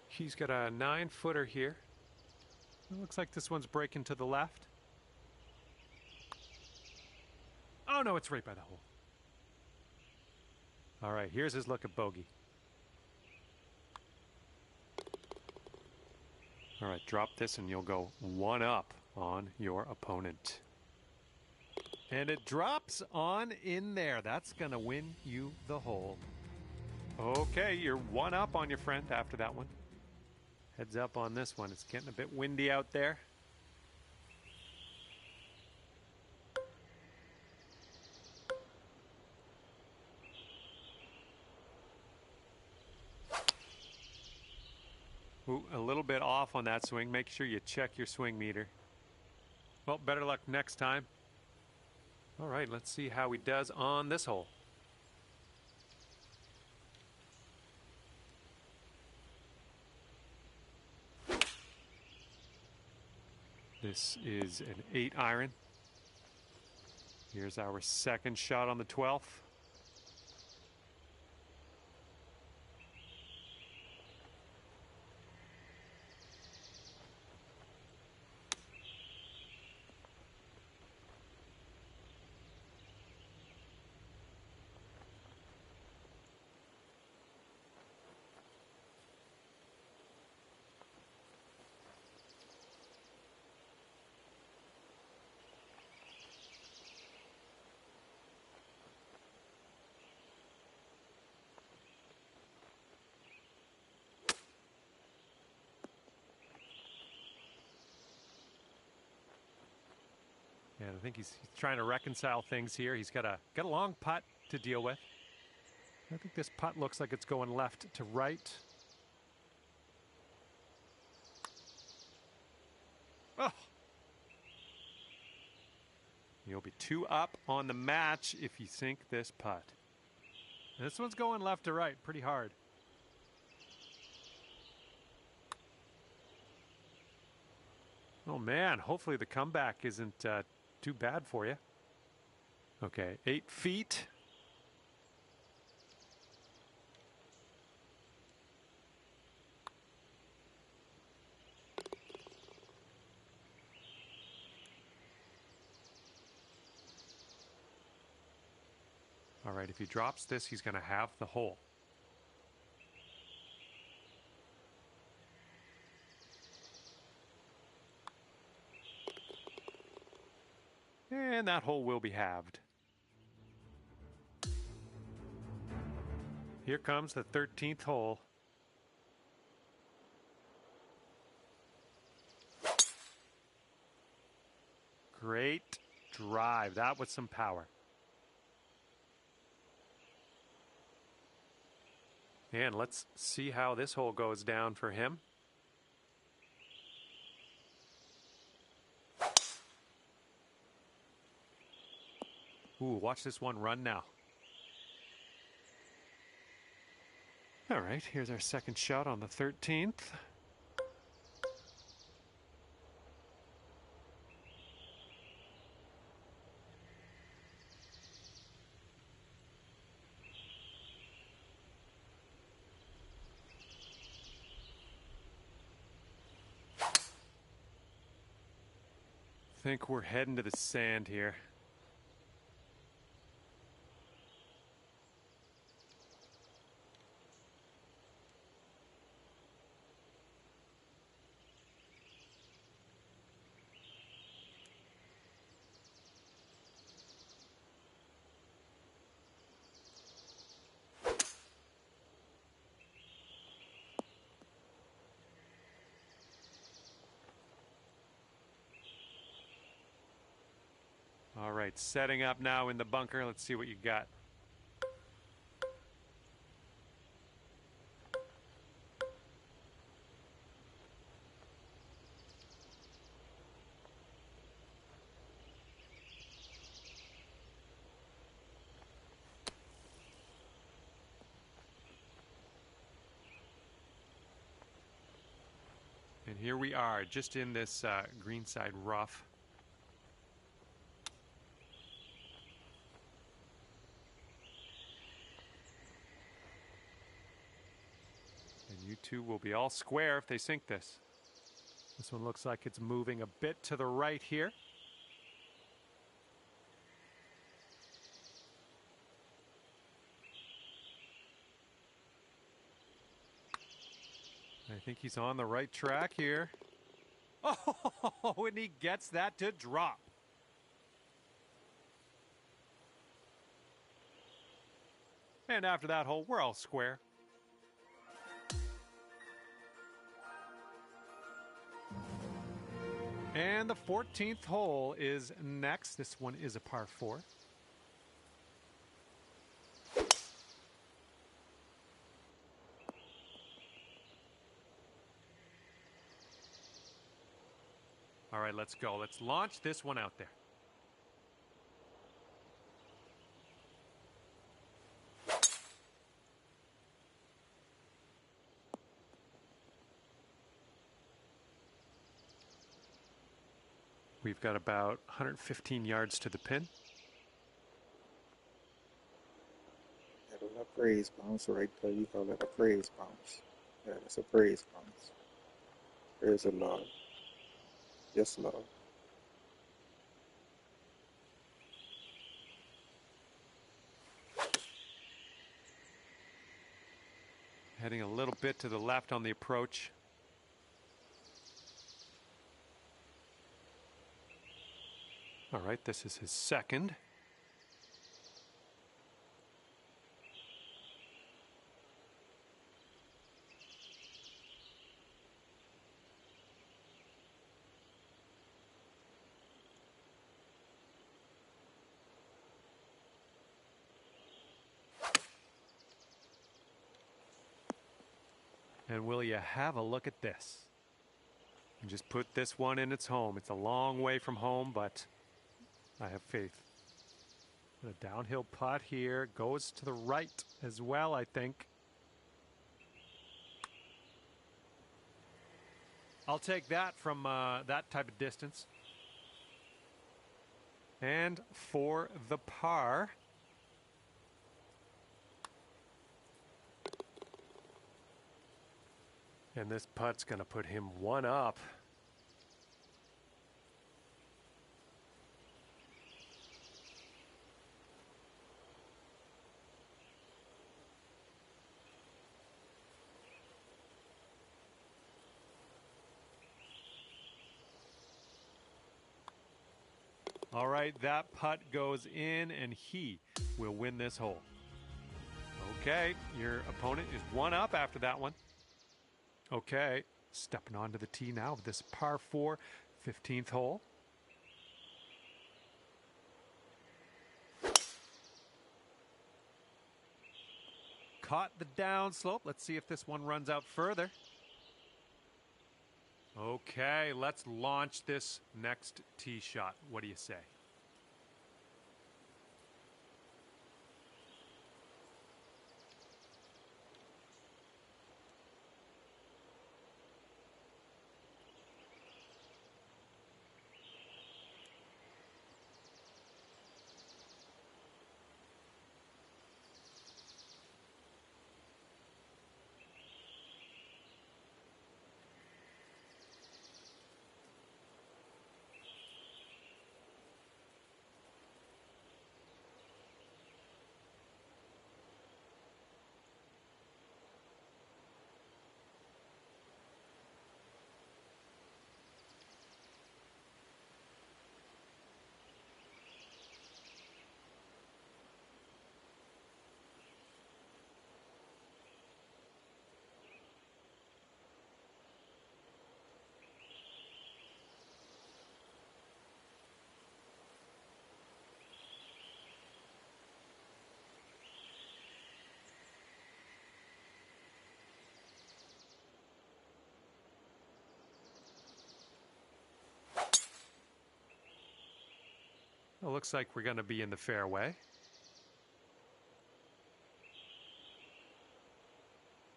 Speaker 1: He's got a 9-footer here. It looks like this one's breaking to the left. Oh no, it's right by the hole. All right, here's his look at bogey. All right, drop this and you'll go one up on your opponent. And it drops on in there. That's gonna win you the hole. Okay, you're one up on your friend after that one. Heads up on this one. It's getting a bit windy out there. Ooh, a little bit off on that swing. Make sure you check your swing meter. Well, better luck next time. All right, let's see how he does on this hole. This is an 8-iron. Here's our second shot on the 12th. And I think he's trying to reconcile things here. He's got a long putt to deal with. I think this putt looks like it's going left to right. Oh! You'll be 2 up on the match if you sink this putt. And this one's going left to right pretty hard. Oh man, hopefully the comeback isn't too bad for you. Okay, 8 feet. All right, if he drops this, he's going to have the hole. And that hole will be halved. Here comes the 13th hole. Great drive. That was some power. And let's see how this hole goes down for him. Ooh, watch this one run now. All right, here's our second shot on the 13th. I think we're heading to the sand here. All right, setting up now in the bunker. Let's see what you got. And here we are, just in this greenside rough. And you two will be all square if they sink this. This one looks like it's moving a bit to the right here. I think he's on the right track here. Oh, and he gets that to drop. And after that hole, we're all square. And the 14th hole is next. This one is a par 4. All right, let's go. Let's launch this one out there. We've got about 115 yards to the pin.
Speaker 2: That's a praise bounce right there. You call that a praise bounce. Yeah, that's a praise bounce. Praise the Lord. Yes, Lord.
Speaker 1: Heading a little bit to the left on the approach. All right, this is his second. And will you have a look at this? And just put this one in its home. It's a long way from home, but I have faith. A downhill putt here. Goes to the right as well, I think. I'll take that from that type of distance. And for the par. And this putt's going to put him one up. All right, that putt goes in, and he will win this hole. Okay, your opponent is one up after that one. Okay, stepping onto the tee now of this par 4, 15th hole. caught the downslope. Let's see if this one runs out further. Okay, let's launch this next tee shot. What do you say? It looks like we're going to be in the fairway.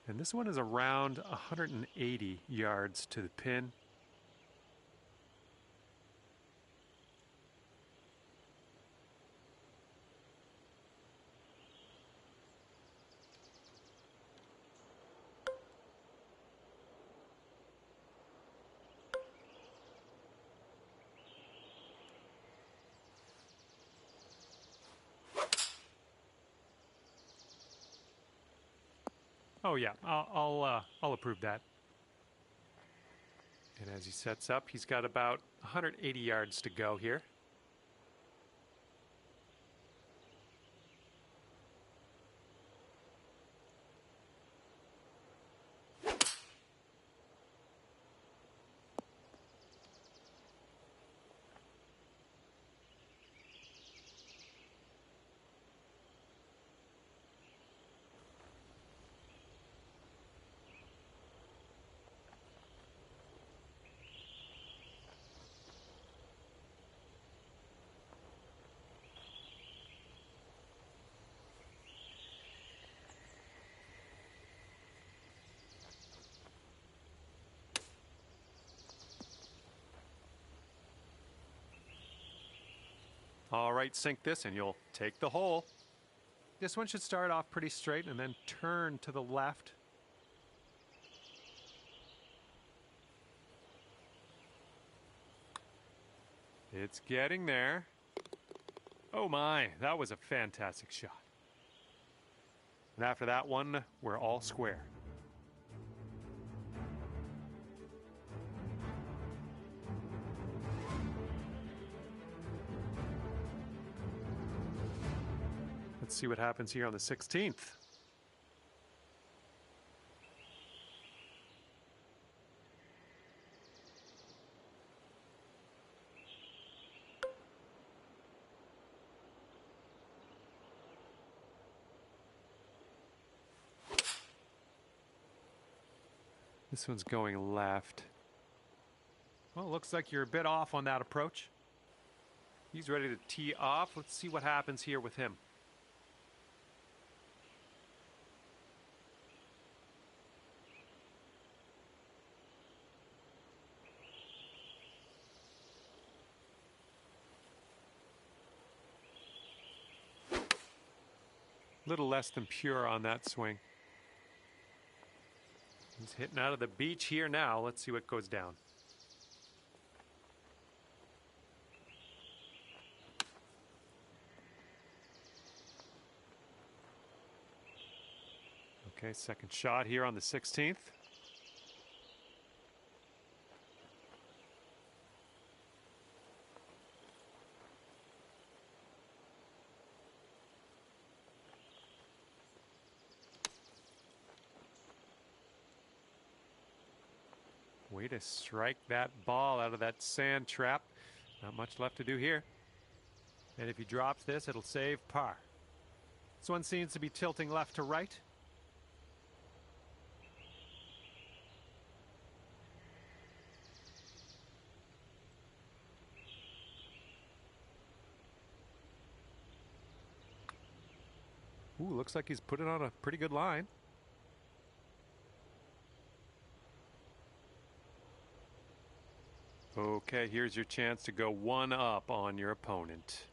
Speaker 1: And this one is around 180 yards to the pin. Oh yeah, I'll approve that. And as he sets up, he's got about 180 yards to go here. All right, sink this and you'll take the hole. This one should start off pretty straight and then turn to the left. It's getting there. Oh my, that was a fantastic shot. And after that one, we're all square. Let's see what happens here on the 16th. This one's going left. Well, it looks like you're a bit off on that approach. He's ready to tee off. Let's see what happens here with him. Little less than pure on that swing. He's hitting out of the beach here now. Let's see what goes down. Okay, second shot here on the 16th. Way to strike that ball out of that sand trap. Not much left to do here. And if he drops this, it'll save par. This one seems to be tilting left to right. Ooh, looks like he's put it on a pretty good line. Okay, here's your chance to go one up on your opponent.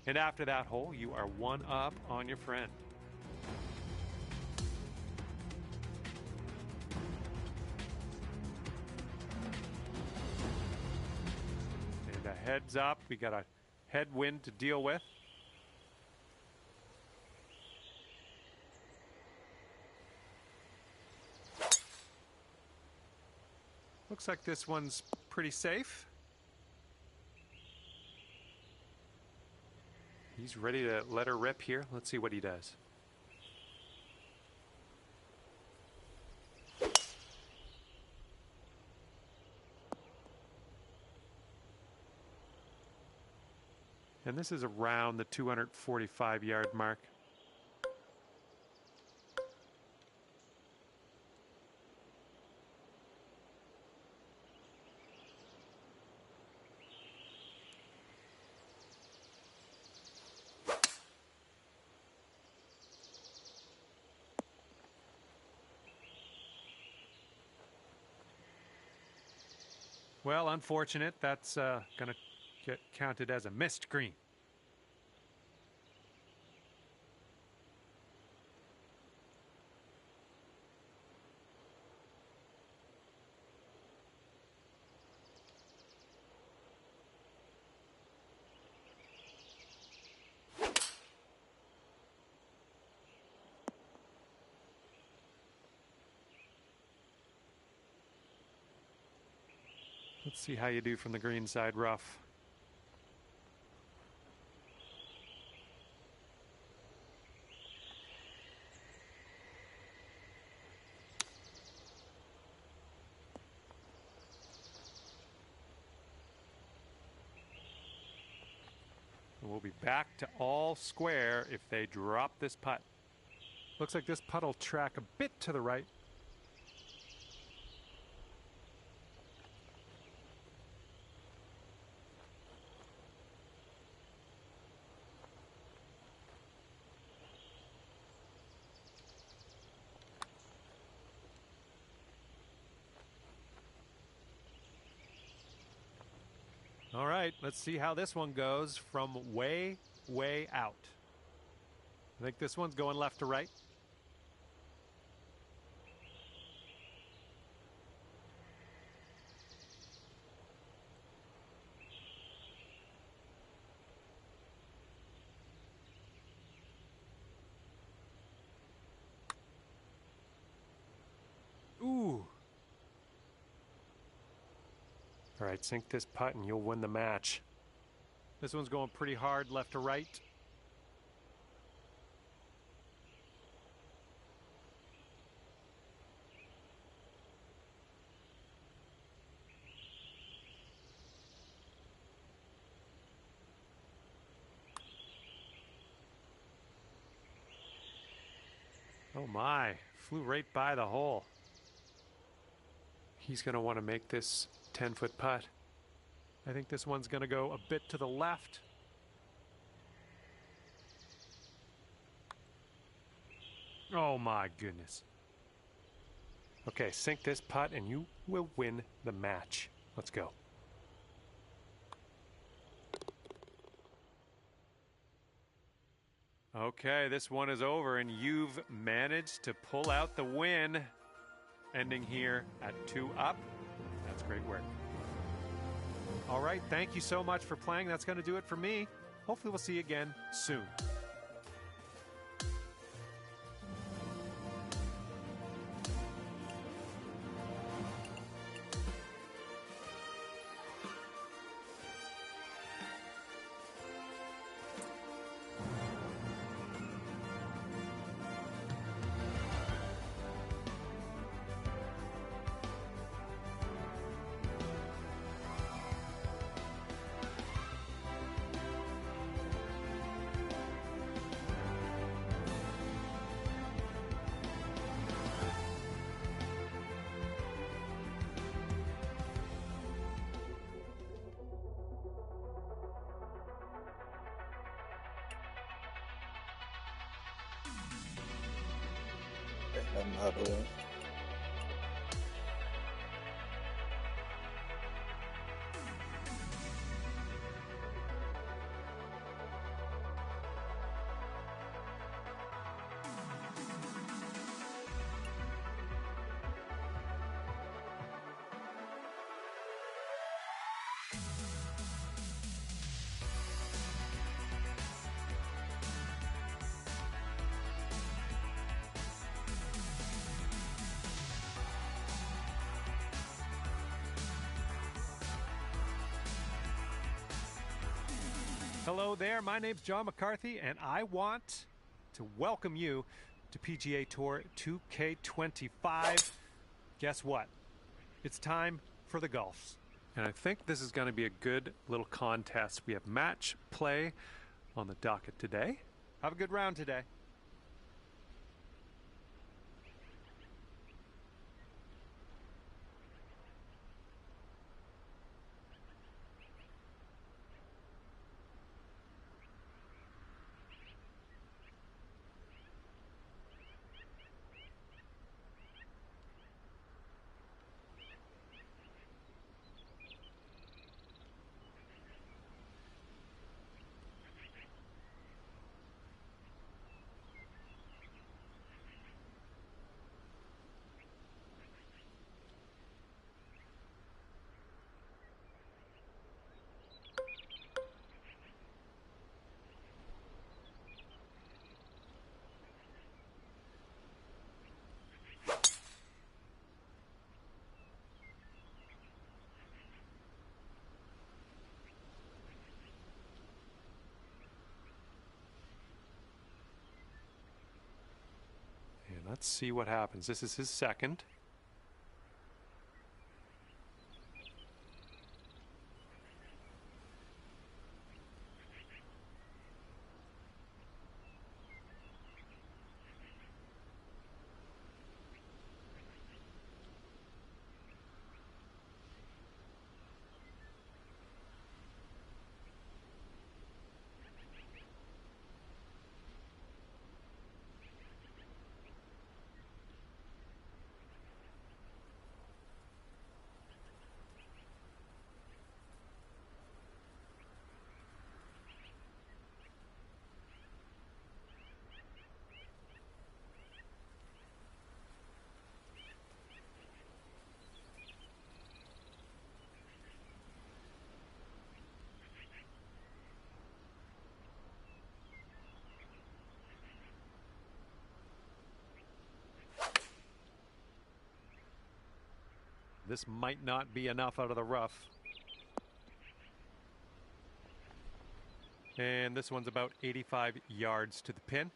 Speaker 1: And after that hole, you are one up on your friend. And a heads up, we got a headwind to deal with. Looks like this one's pretty safe. He's ready to let her rip here. Let's see what he does. And this is around the 245-yard mark. Well, unfortunate. That's going to get counted as a missed green. Let's see how you do from the green side rough. And we'll be back to all square if they drop this putt. Looks like this putt will track a bit to the right. All right, let's see how this one goes from way, way out. I think this one's going left to right. Ooh. All right, sink this putt and you'll win the match. This one's going pretty hard left to right. Oh my, flew right by the hole. He's going to want to make this 10-foot putt. I think this one's going to go a bit to the left. Oh my goodness. Okay, sink this putt and you will win the match. Let's go. Okay, this one is over and you've managed to pull out the win, ending here at 2 up. That's great work. All right, thank you so much for playing. That's going to do it for me. Hopefully we'll see you again soon.
Speaker 2: And another one.
Speaker 1: Hello there, my name's John McCarthy, and I want to welcome you to PGA Tour 2K25. Guess what? It's time for the golfs. And I think this is going to be a good little contest. We have match play on the docket today. Have a good round today. And let's see what happens. This is his second. This might not be enough out of the rough. And this one's about 85 yards to the pin.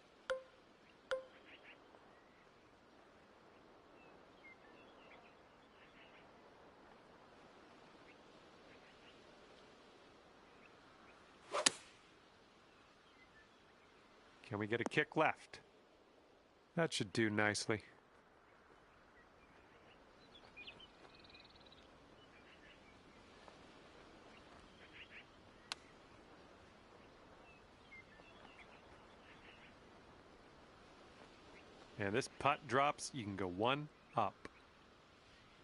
Speaker 1: Can we get a kick left? That should do nicely. And this putt drops, you can go one up.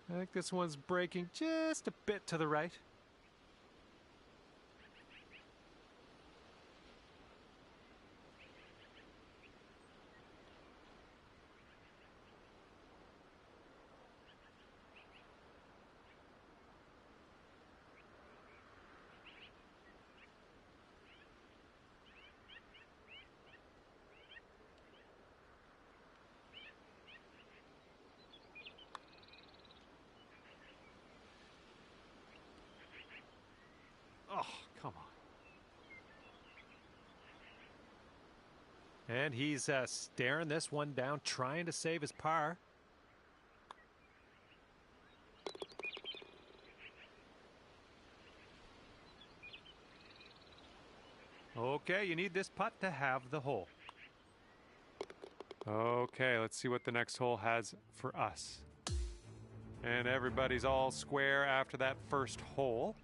Speaker 1: I think this one's breaking just a bit to the right. Oh, come on. And he's staring this one down, trying to save his par. Okay, you need this putt to have the hole. Okay, let's see what the next hole has for us. And everybody's all square after that first hole.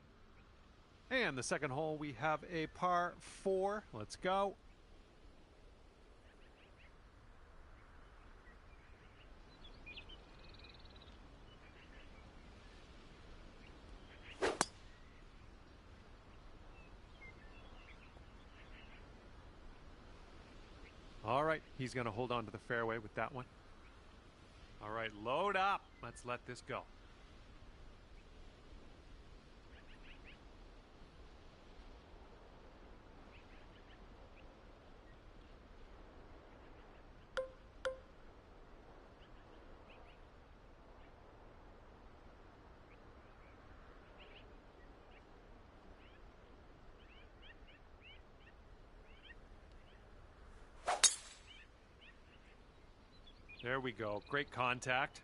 Speaker 1: And the second hole, we have a par 4. Let's go. All right, he's going to hold on to the fairway with that one. All right, load up. Let's let this go. There we go. Great contact.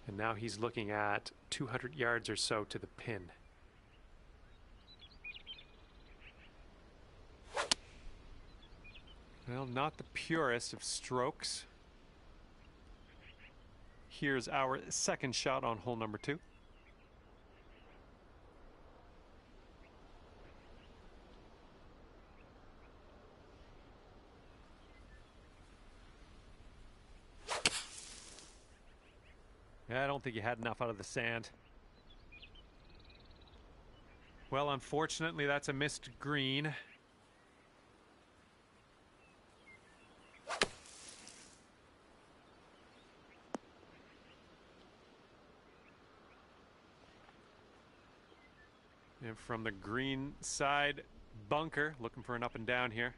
Speaker 1: And now he's looking at 200 yards or so to the pin. Well, not the purest of strokes. Here's our second shot on hole number 2. I don't think he had enough out of the sand. Well, unfortunately, that's a missed green. And from the green side bunker, looking for an up and down here.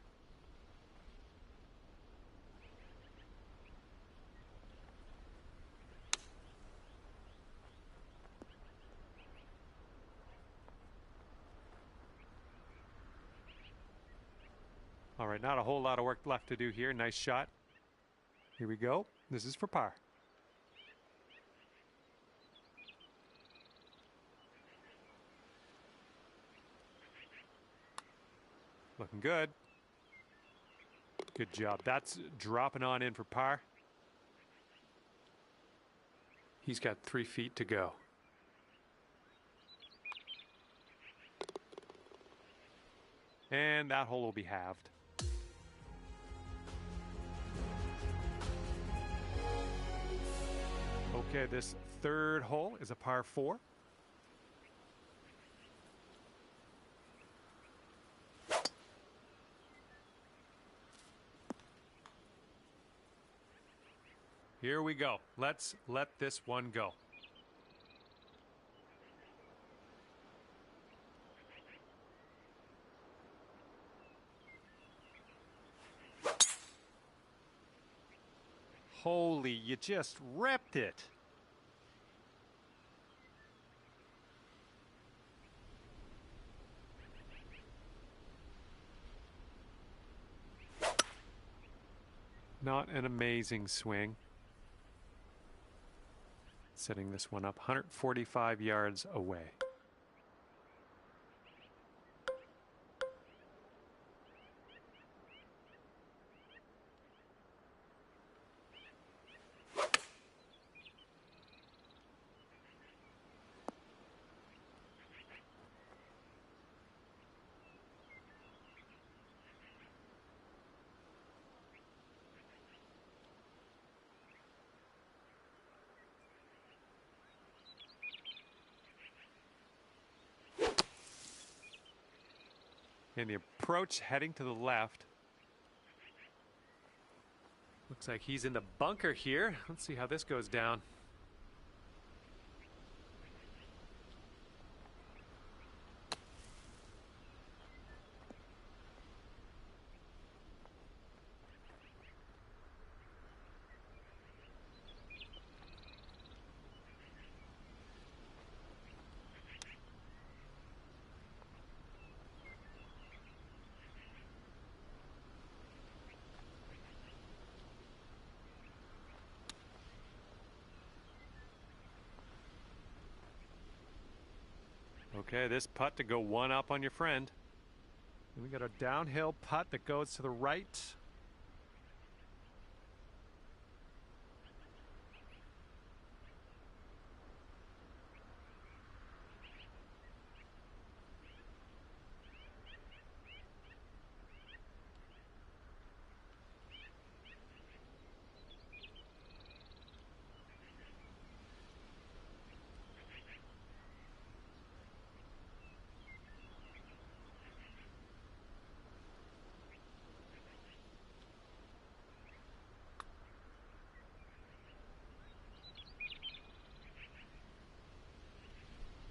Speaker 1: All right, not a whole lot of work left to do here. Nice shot. Here we go. This is for par. Looking good. Good job. That's dropping on in for par. He's got 3 feet to go. And that hole will be halved. Okay, this third hole is a par 4. Here we go. Let's let this one go. Holy, you just ripped it. Not an amazing swing. Setting this one up 145 yards away. And the approach heading to the left. Looks like he's in the bunker here. Let's see how this goes down. Okay, this putt to go one up on your friend. And we got a downhill putt that goes to the right.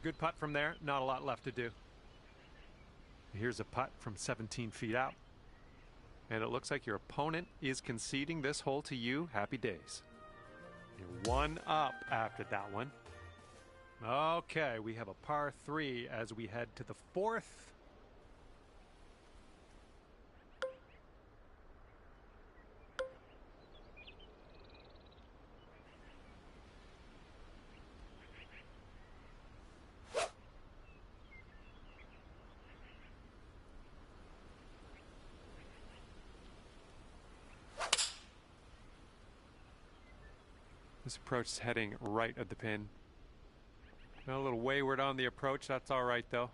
Speaker 1: Good putt from there. Not a lot left to do. Here's a putt from 17 feet out. And it looks like your opponent is conceding this hole to you. Happy days. You're one up after that one. Okay, we have a par 3 as we head to the 4th. This approach is heading right at the pin. A little wayward on the approach, that's all right though.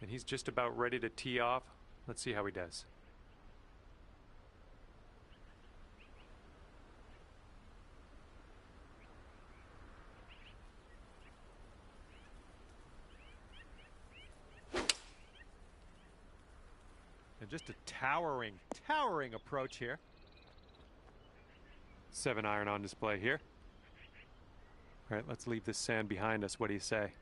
Speaker 1: And he's just about ready to tee off. Let's see how he does. And just a towering approach here. 7-iron on display here. All right, let's leave this sand behind us. What do you say?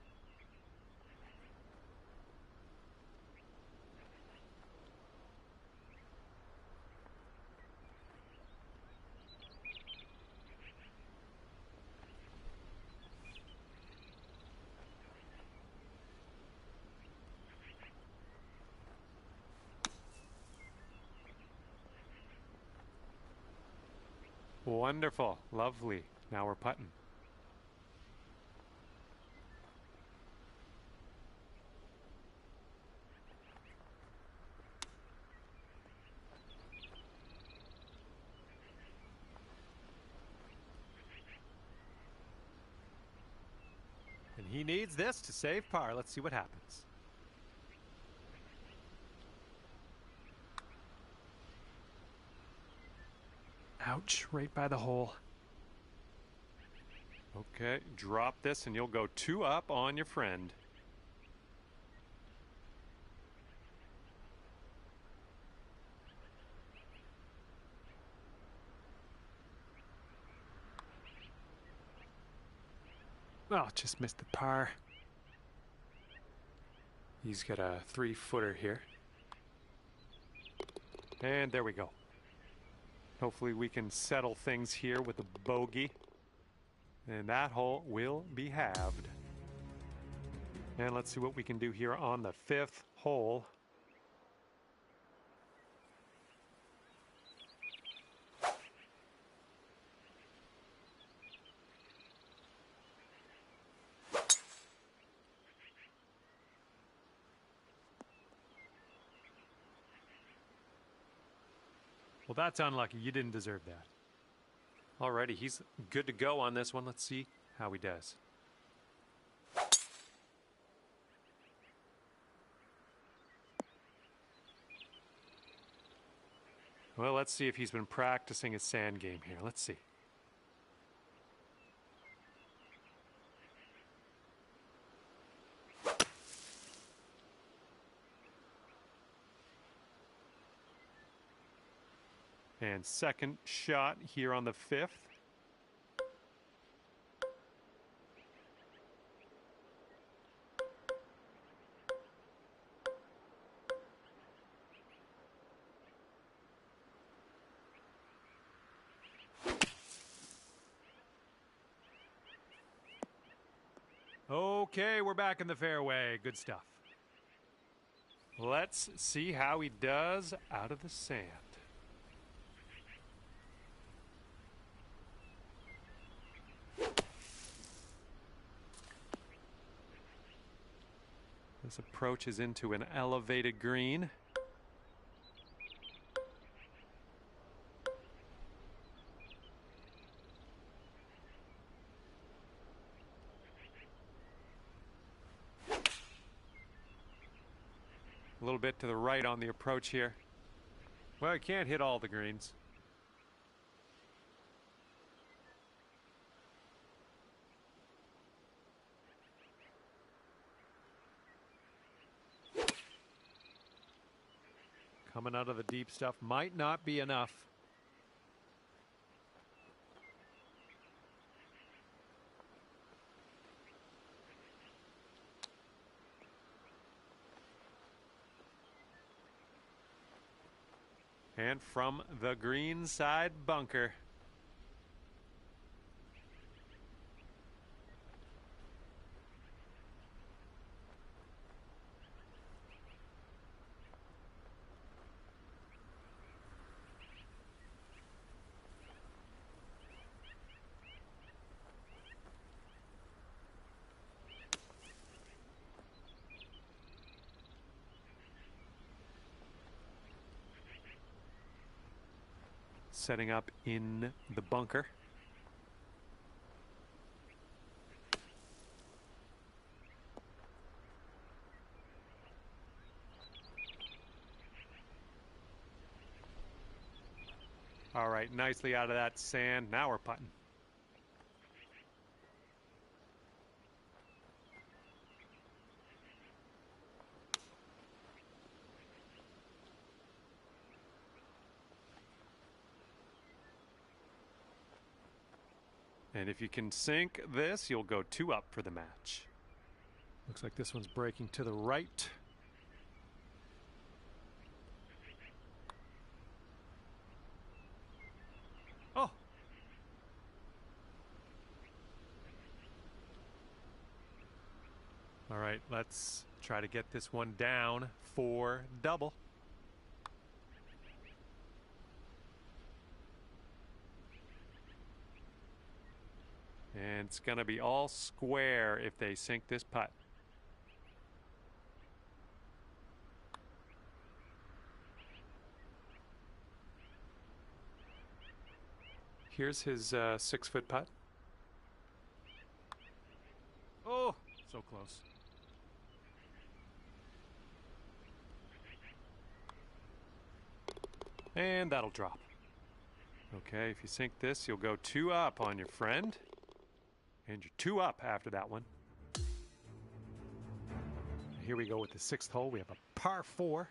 Speaker 1: Wonderful, lovely. Now we're putting. And he needs this to save par. Let's see what happens. Ouch, right by the hole. Okay, drop this and you'll go 2 up on your friend. Oh, just missed the par. He's got a 3-footer here. And there we go. Hopefully we can settle things here with a bogey. And that hole will be halved. And let's see what we can do here on the 5th hole. Well, that's unlucky. You didn't deserve that. Alrighty, he's good to go on this one. Let's see how he does. Well, let's see if he's been practicing his sand game here. Let's see. And second shot here on the 5th. Okay, we're back in the fairway. Good stuff. Let's see how he does out of the sand. This approach is into an elevated green. A little bit to the right on the approach here. Well, I can't hit all the greens. Coming out of the deep stuff might not be enough. And from the green side bunker. Setting up in the bunker. All right, nicely out of that sand. Now we're putting. And if you can sink this, you'll go 2 up for the match. Looks like this one's breaking to the right. Oh! All right, let's try to get this one down for double. And it's going to be all square if they sink this putt. Here's his 6-foot putt. Oh, so close. And that'll drop. Okay, if you sink this, you'll go 2 up on your friend. And you're 2 up after that one. Here we go with the 6th hole. We have a par 4.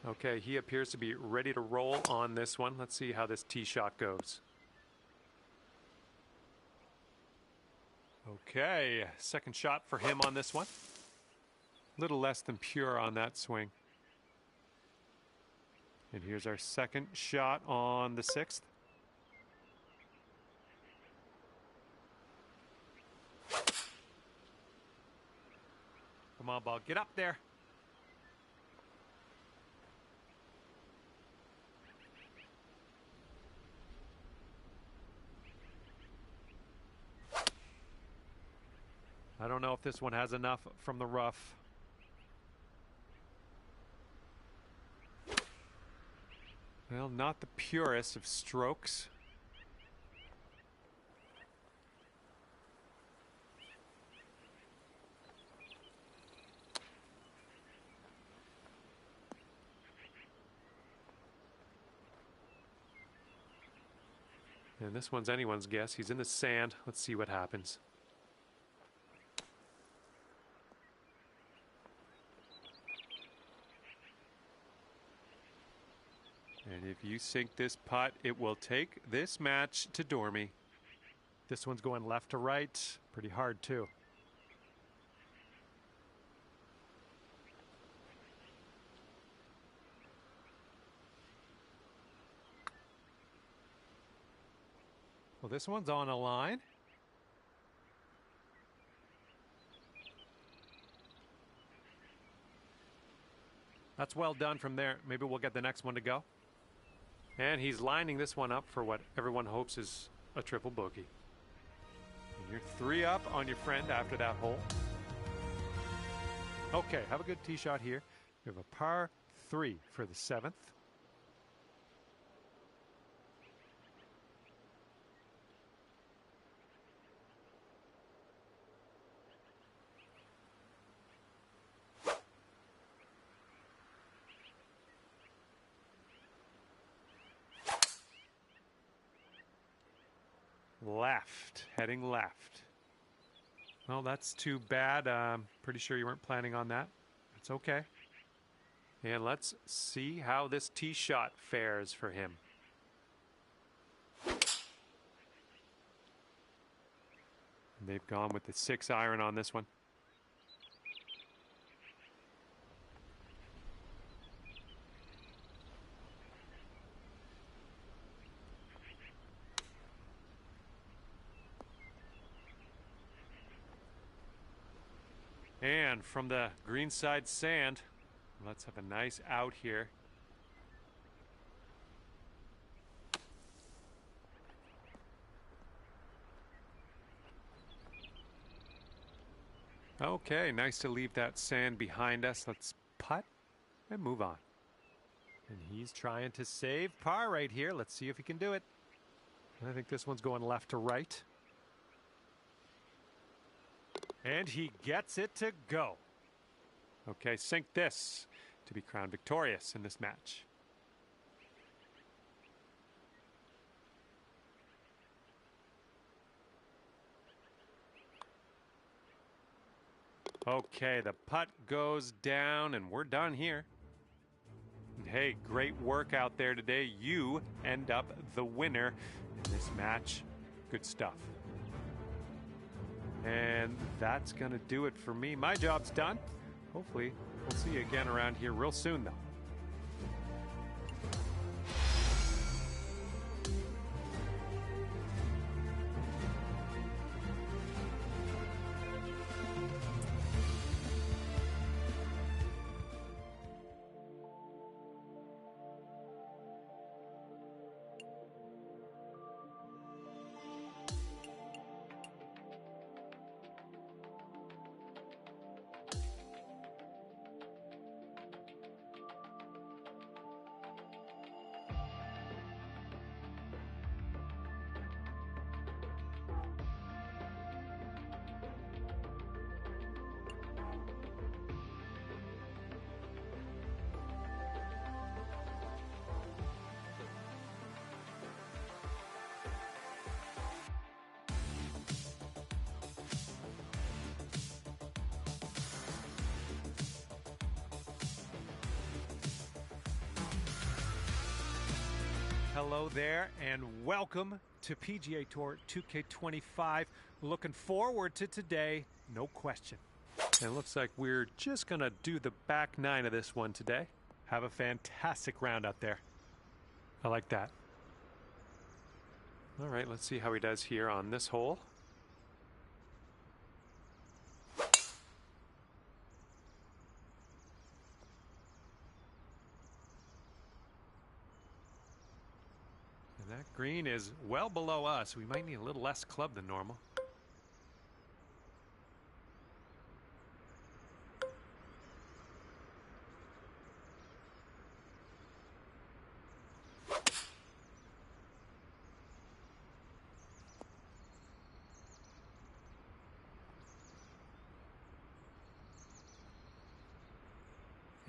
Speaker 1: Okay, he appears to be ready to roll on this one. Let's see how this tee shot goes. Okay, second shot for him on this one. Little less than pure on that swing. And here's our second shot on the 6th. Come on, ball, get up there. I don't know if this one has enough from the rough. Well, not the purest of strokes. And this one's anyone's guess. He's in the sand. Let's see what happens. And if you sink this putt, it will take this match to Dormy. This one's going left to right. Pretty hard, too. Well, this one's on a line. That's well done from there. Maybe we'll get the next one to go. And he's lining this one up for what everyone hopes is a triple bogey. And you're 3 up on your friend after that hole. Okay, have a good tee shot here. We have a par 3 for the 7th. Left, heading left. Well, that's too bad. Pretty sure you weren't planning on that. That's okay. And let's see how this tee shot fares for him. they've gone with the 6-iron on this one. And from the greenside sand, let's have a nice out here. Okay, nice to leave that sand behind us. Let's putt and move on. And he's trying to save par right here. Let's see if he can do it. I think this one's going left to right. And he gets it to go. Okay, sink this to be crowned victorious in this match. Okay, the putt goes down and we're done here. And hey, great work out there today. You end up the winner in this match. Good stuff. And that's going to do it for me. My job's done. Hopefully, we'll see you again around here real soon, though. Hello there and welcome to PGA Tour 2K25. Looking forward to today, no question. And it looks like we're just going to do the back 9 of this one today. Have a fantastic round out there. I like that. All right, let's see how he does here on this hole. That green is well below us. We might need a little less club than normal.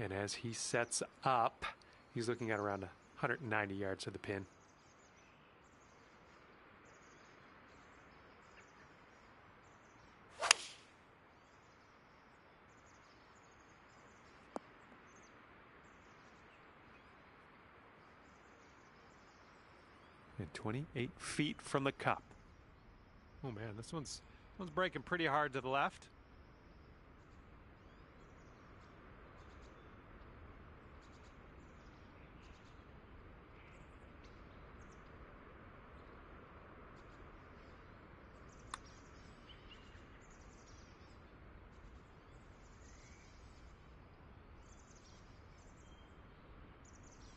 Speaker 1: And as he sets up, he's looking at around 190 yards to the pin. And 28 feet from the cup. Oh man, this one's breaking pretty hard to the left.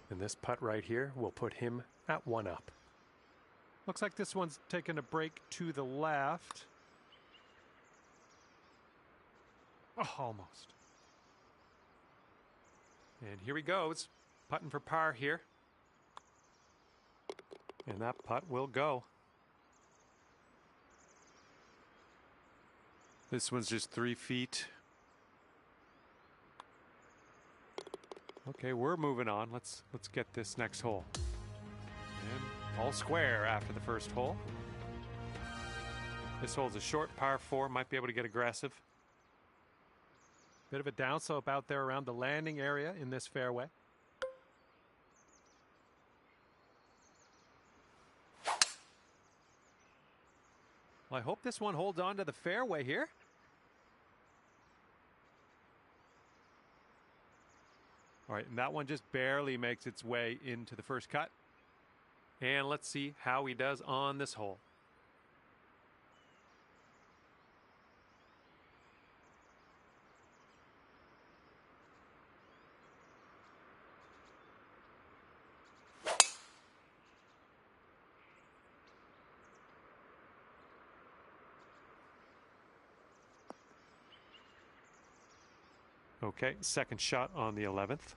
Speaker 1: And this putt right here will put him at 1 up. Looks like this one's taking a break to the left. Oh, almost. And here he goes, putting for par here. And that putt will go. This one's just 3 feet. Okay, we're moving on. Let's get this next hole. And all square after the first hole. This hole's a short par 4. Might be able to get aggressive. Bit of a downslope out there around the landing area in this fairway. Well, I hope this one holds on to the fairway here. All right, and that one just barely makes its way into the first cut. And let's see how he does on this hole. Okay, second shot on the 11th.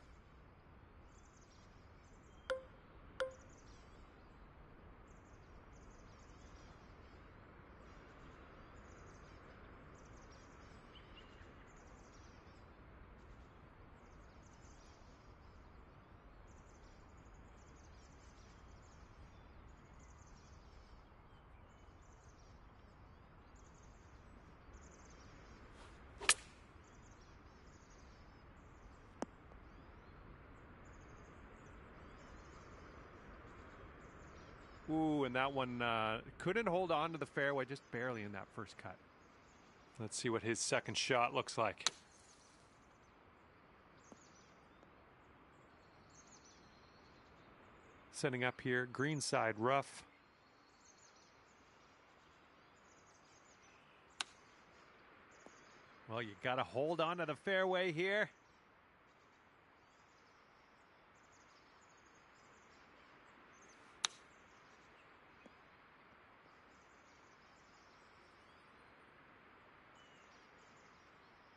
Speaker 1: Ooh, and that one couldn't hold on to the fairway, just barely in that first cut. Let's see what his second shot looks like. Setting up here, green side rough. Well, you got to hold on to the fairway here.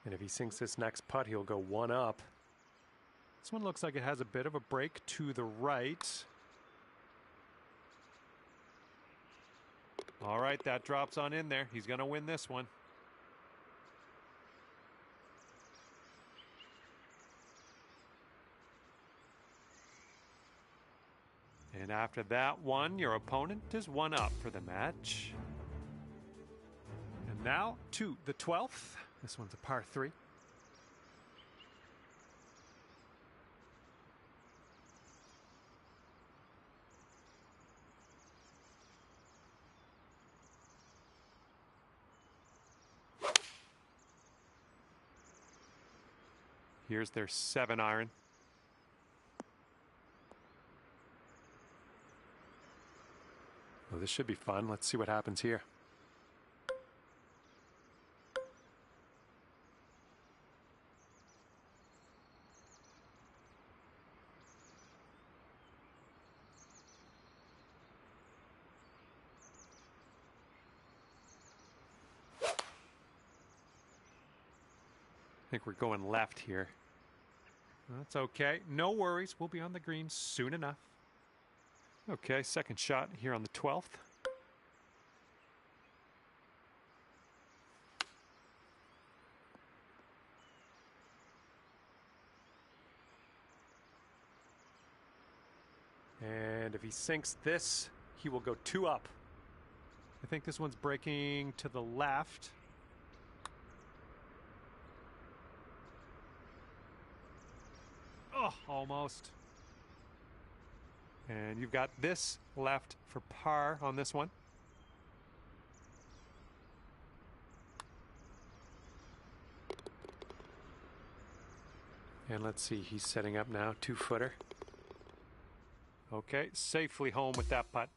Speaker 1: And if he sinks this next putt, he'll go one up. This one looks like it has a bit of a break to the right. All right, that drops on in there. He's going to win this one. And after that one, your opponent is one up for the match. And now to the 12th. This one's a par 3. Here's their 7-iron. Well, this should be fun. Let's see what happens here. I think we're going left here. That's okay. No worries. We'll be on the green soon enough. Okay, second shot here on the 12th. And if he sinks this, he will go 2 up. I think this one's breaking to the left. Oh, almost. And you've got this left for par on this one. And let's see, he's setting up now, 2-footer. Okay, safely home with that putt.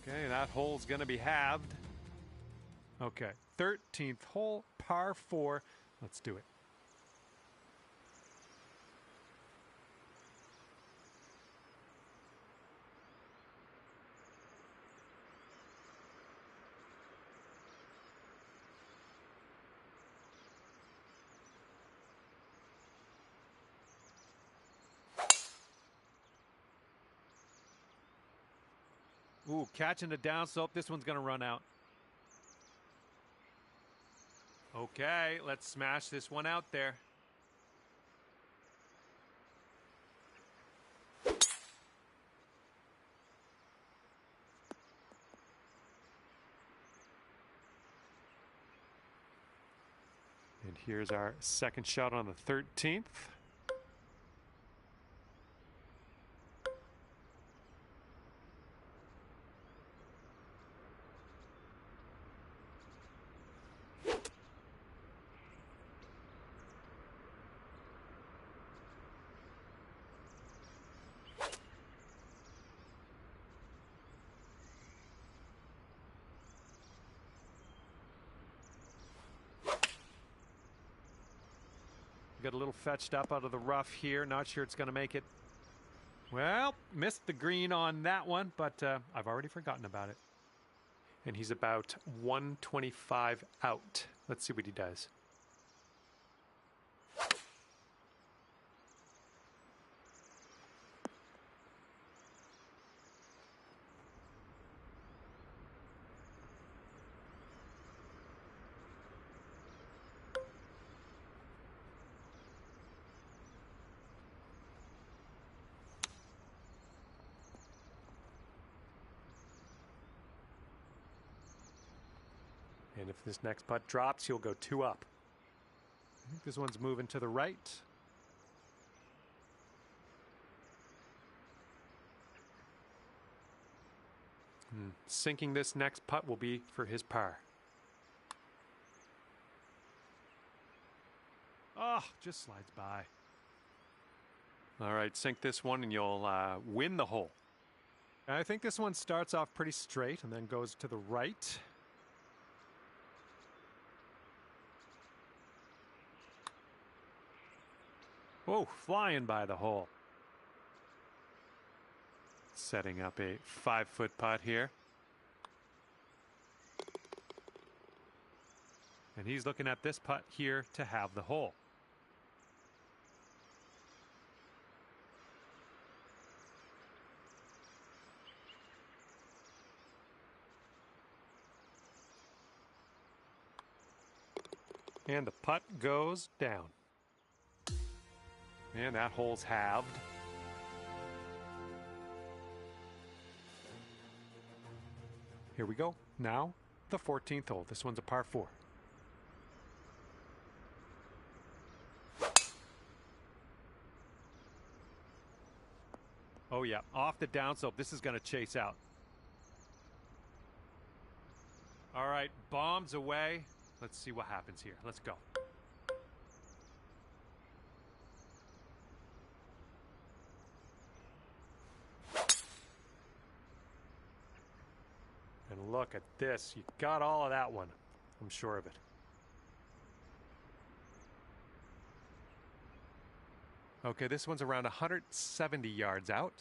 Speaker 1: Okay, that hole's going to be halved. Okay, 13th hole, par 4. Let's do it. Ooh, catching the downslope. This one's going to run out. Okay, let's smash this one out there. And here's our second shot on the 13th. Got a little fetched up out of the rough here. Not sure it's going to make it. Well, missed the green on that one, but I've already forgotten about it. And he's about 125 out. Let's see what he does. And if this next putt drops, he'll go 2 up. I think this one's moving to the right. Sinking this next putt will be for his par. Oh, just slides by. All right, sink this one and you'll win the hole. I think this one starts off pretty straight and then goes to the right. Whoa, flying by the hole. Setting up a 5-foot putt here. And he's looking at this putt here to have the hole. And the putt goes down. And that hole's halved. Here we go. Now, the 14th hole. This one's a par 4. Oh yeah, off the downslope. This is going to chase out. All right, bombs away. Let's see what happens here. Let's go. And look at this. You got all of that one. I'm sure of it. Okay, this one's around 170 yards out.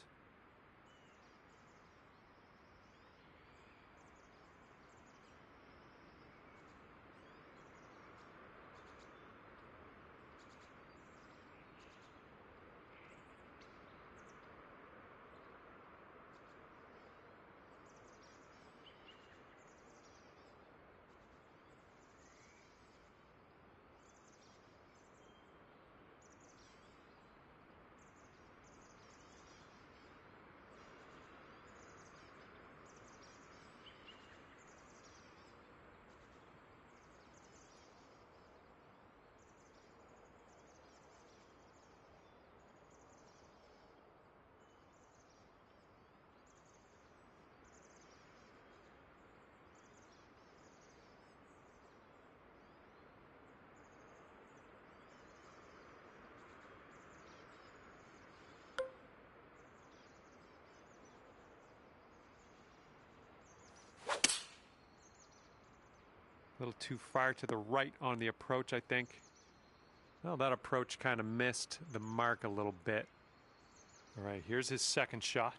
Speaker 1: A little too far to the right on the approach, I think. Well, that approach kind of missed the mark a little bit. All right, here's his second shot.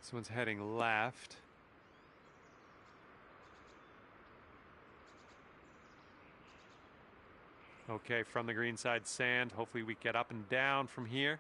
Speaker 1: This one's heading left. Okay, from the green side sand. Hopefully we get up and down from here.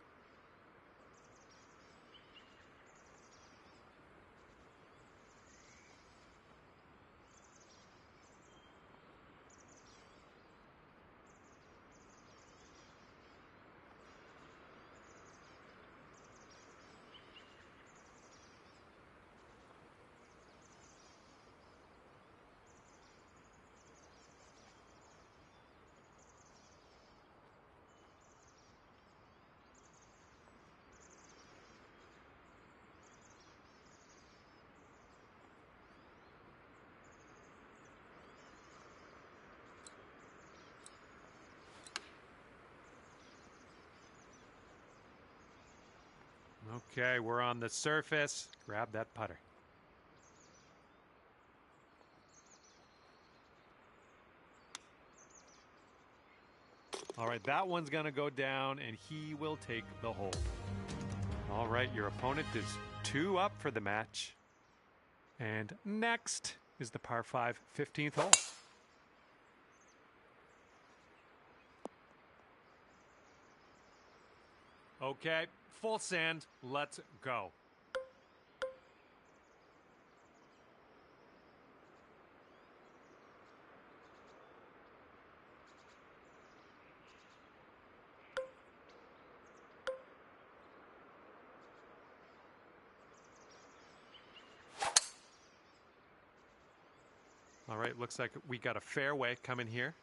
Speaker 1: Okay, we're on the surface. Grab that putter. All right, that one's going to go down, and he will take the hole. All right, your opponent is 2 up for the match. And next is the par 5 15th hole. Okay, full sand. Let's go. All right, looks like we got a fairway coming here.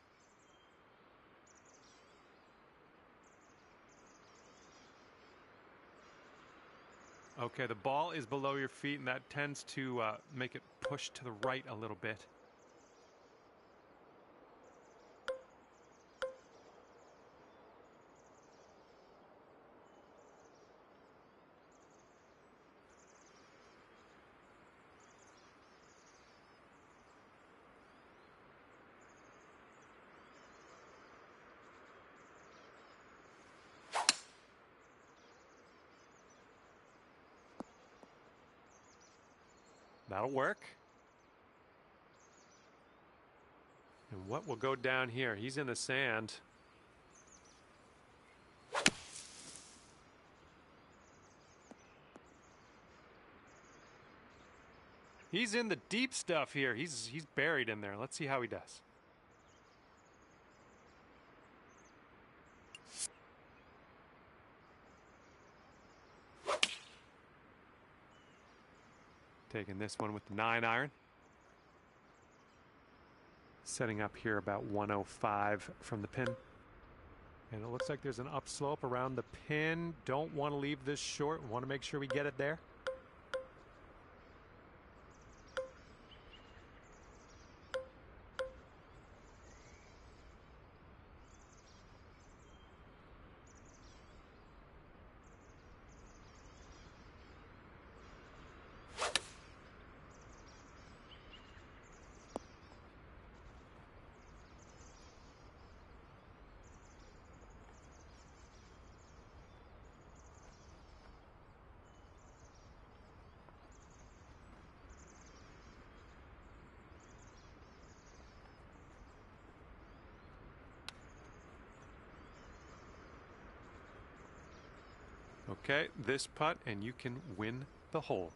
Speaker 1: Okay, the ball is below your feet, and that tends to make it push to the right a little bit. That'll work. And what will go down here? He's in the sand. He's in the deep stuff here. He's buried in there. Let's see how he does. Taking this one with the 9-iron. Setting up here about 105 from the pin. And it looks like there's an upslope around the pin. Don't want to leave this short. Want to make sure we get it there. Okay, this putt, and you can win the hole.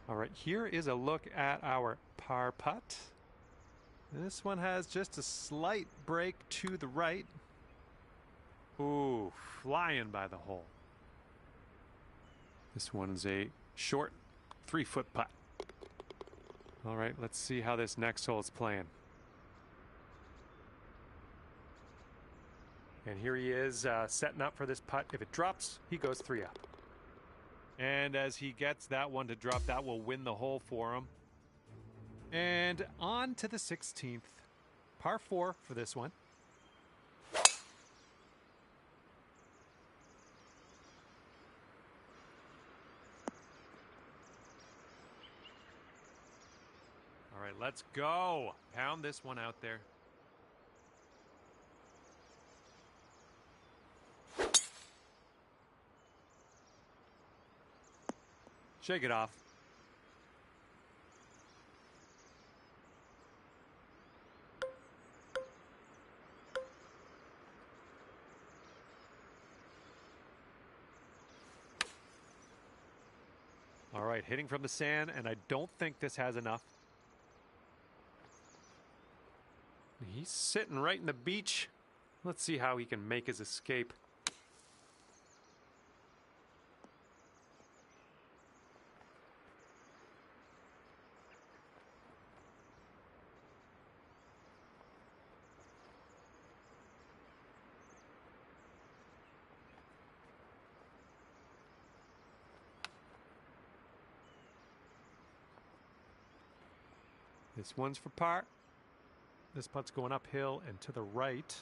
Speaker 1: All right, here is a look at our par putt. This one has just a slight break to the right. Ooh, flying by the hole. This one's a short 3-foot putt. All right, let's see how this next hole is playing. And here he is setting up for this putt. If it drops, he goes 3 up. And as he gets that one to drop, that will win the hole for him. And on to the 16th. Par 4 for this one. All right, let's go. Pound this one out there. Shake it off. All right, hitting from the sand, and I don't think this has enough. He's sitting right in the beach. Let's see how he can make his escape. This one's for par. This putt's going uphill and to the right.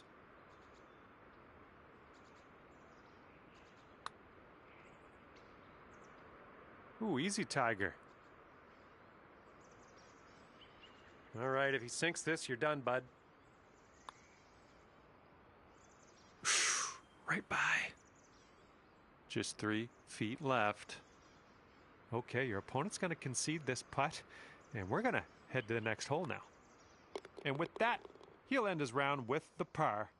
Speaker 1: Ooh, easy, Tiger. All right, if he sinks this, you're done, bud. Right by. Just 3 feet left. Okay, your opponent's going to concede this putt, and we're going to head to the next hole now. And with that, he'll end his round with the par.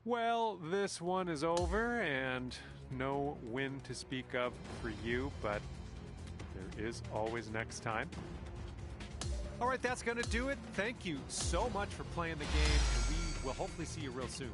Speaker 1: Well, this one is over, and no win to speak of for you, but there is always next time. All right, that's going to do it. Thank you so much for playing the game, and we will hopefully see you real soon.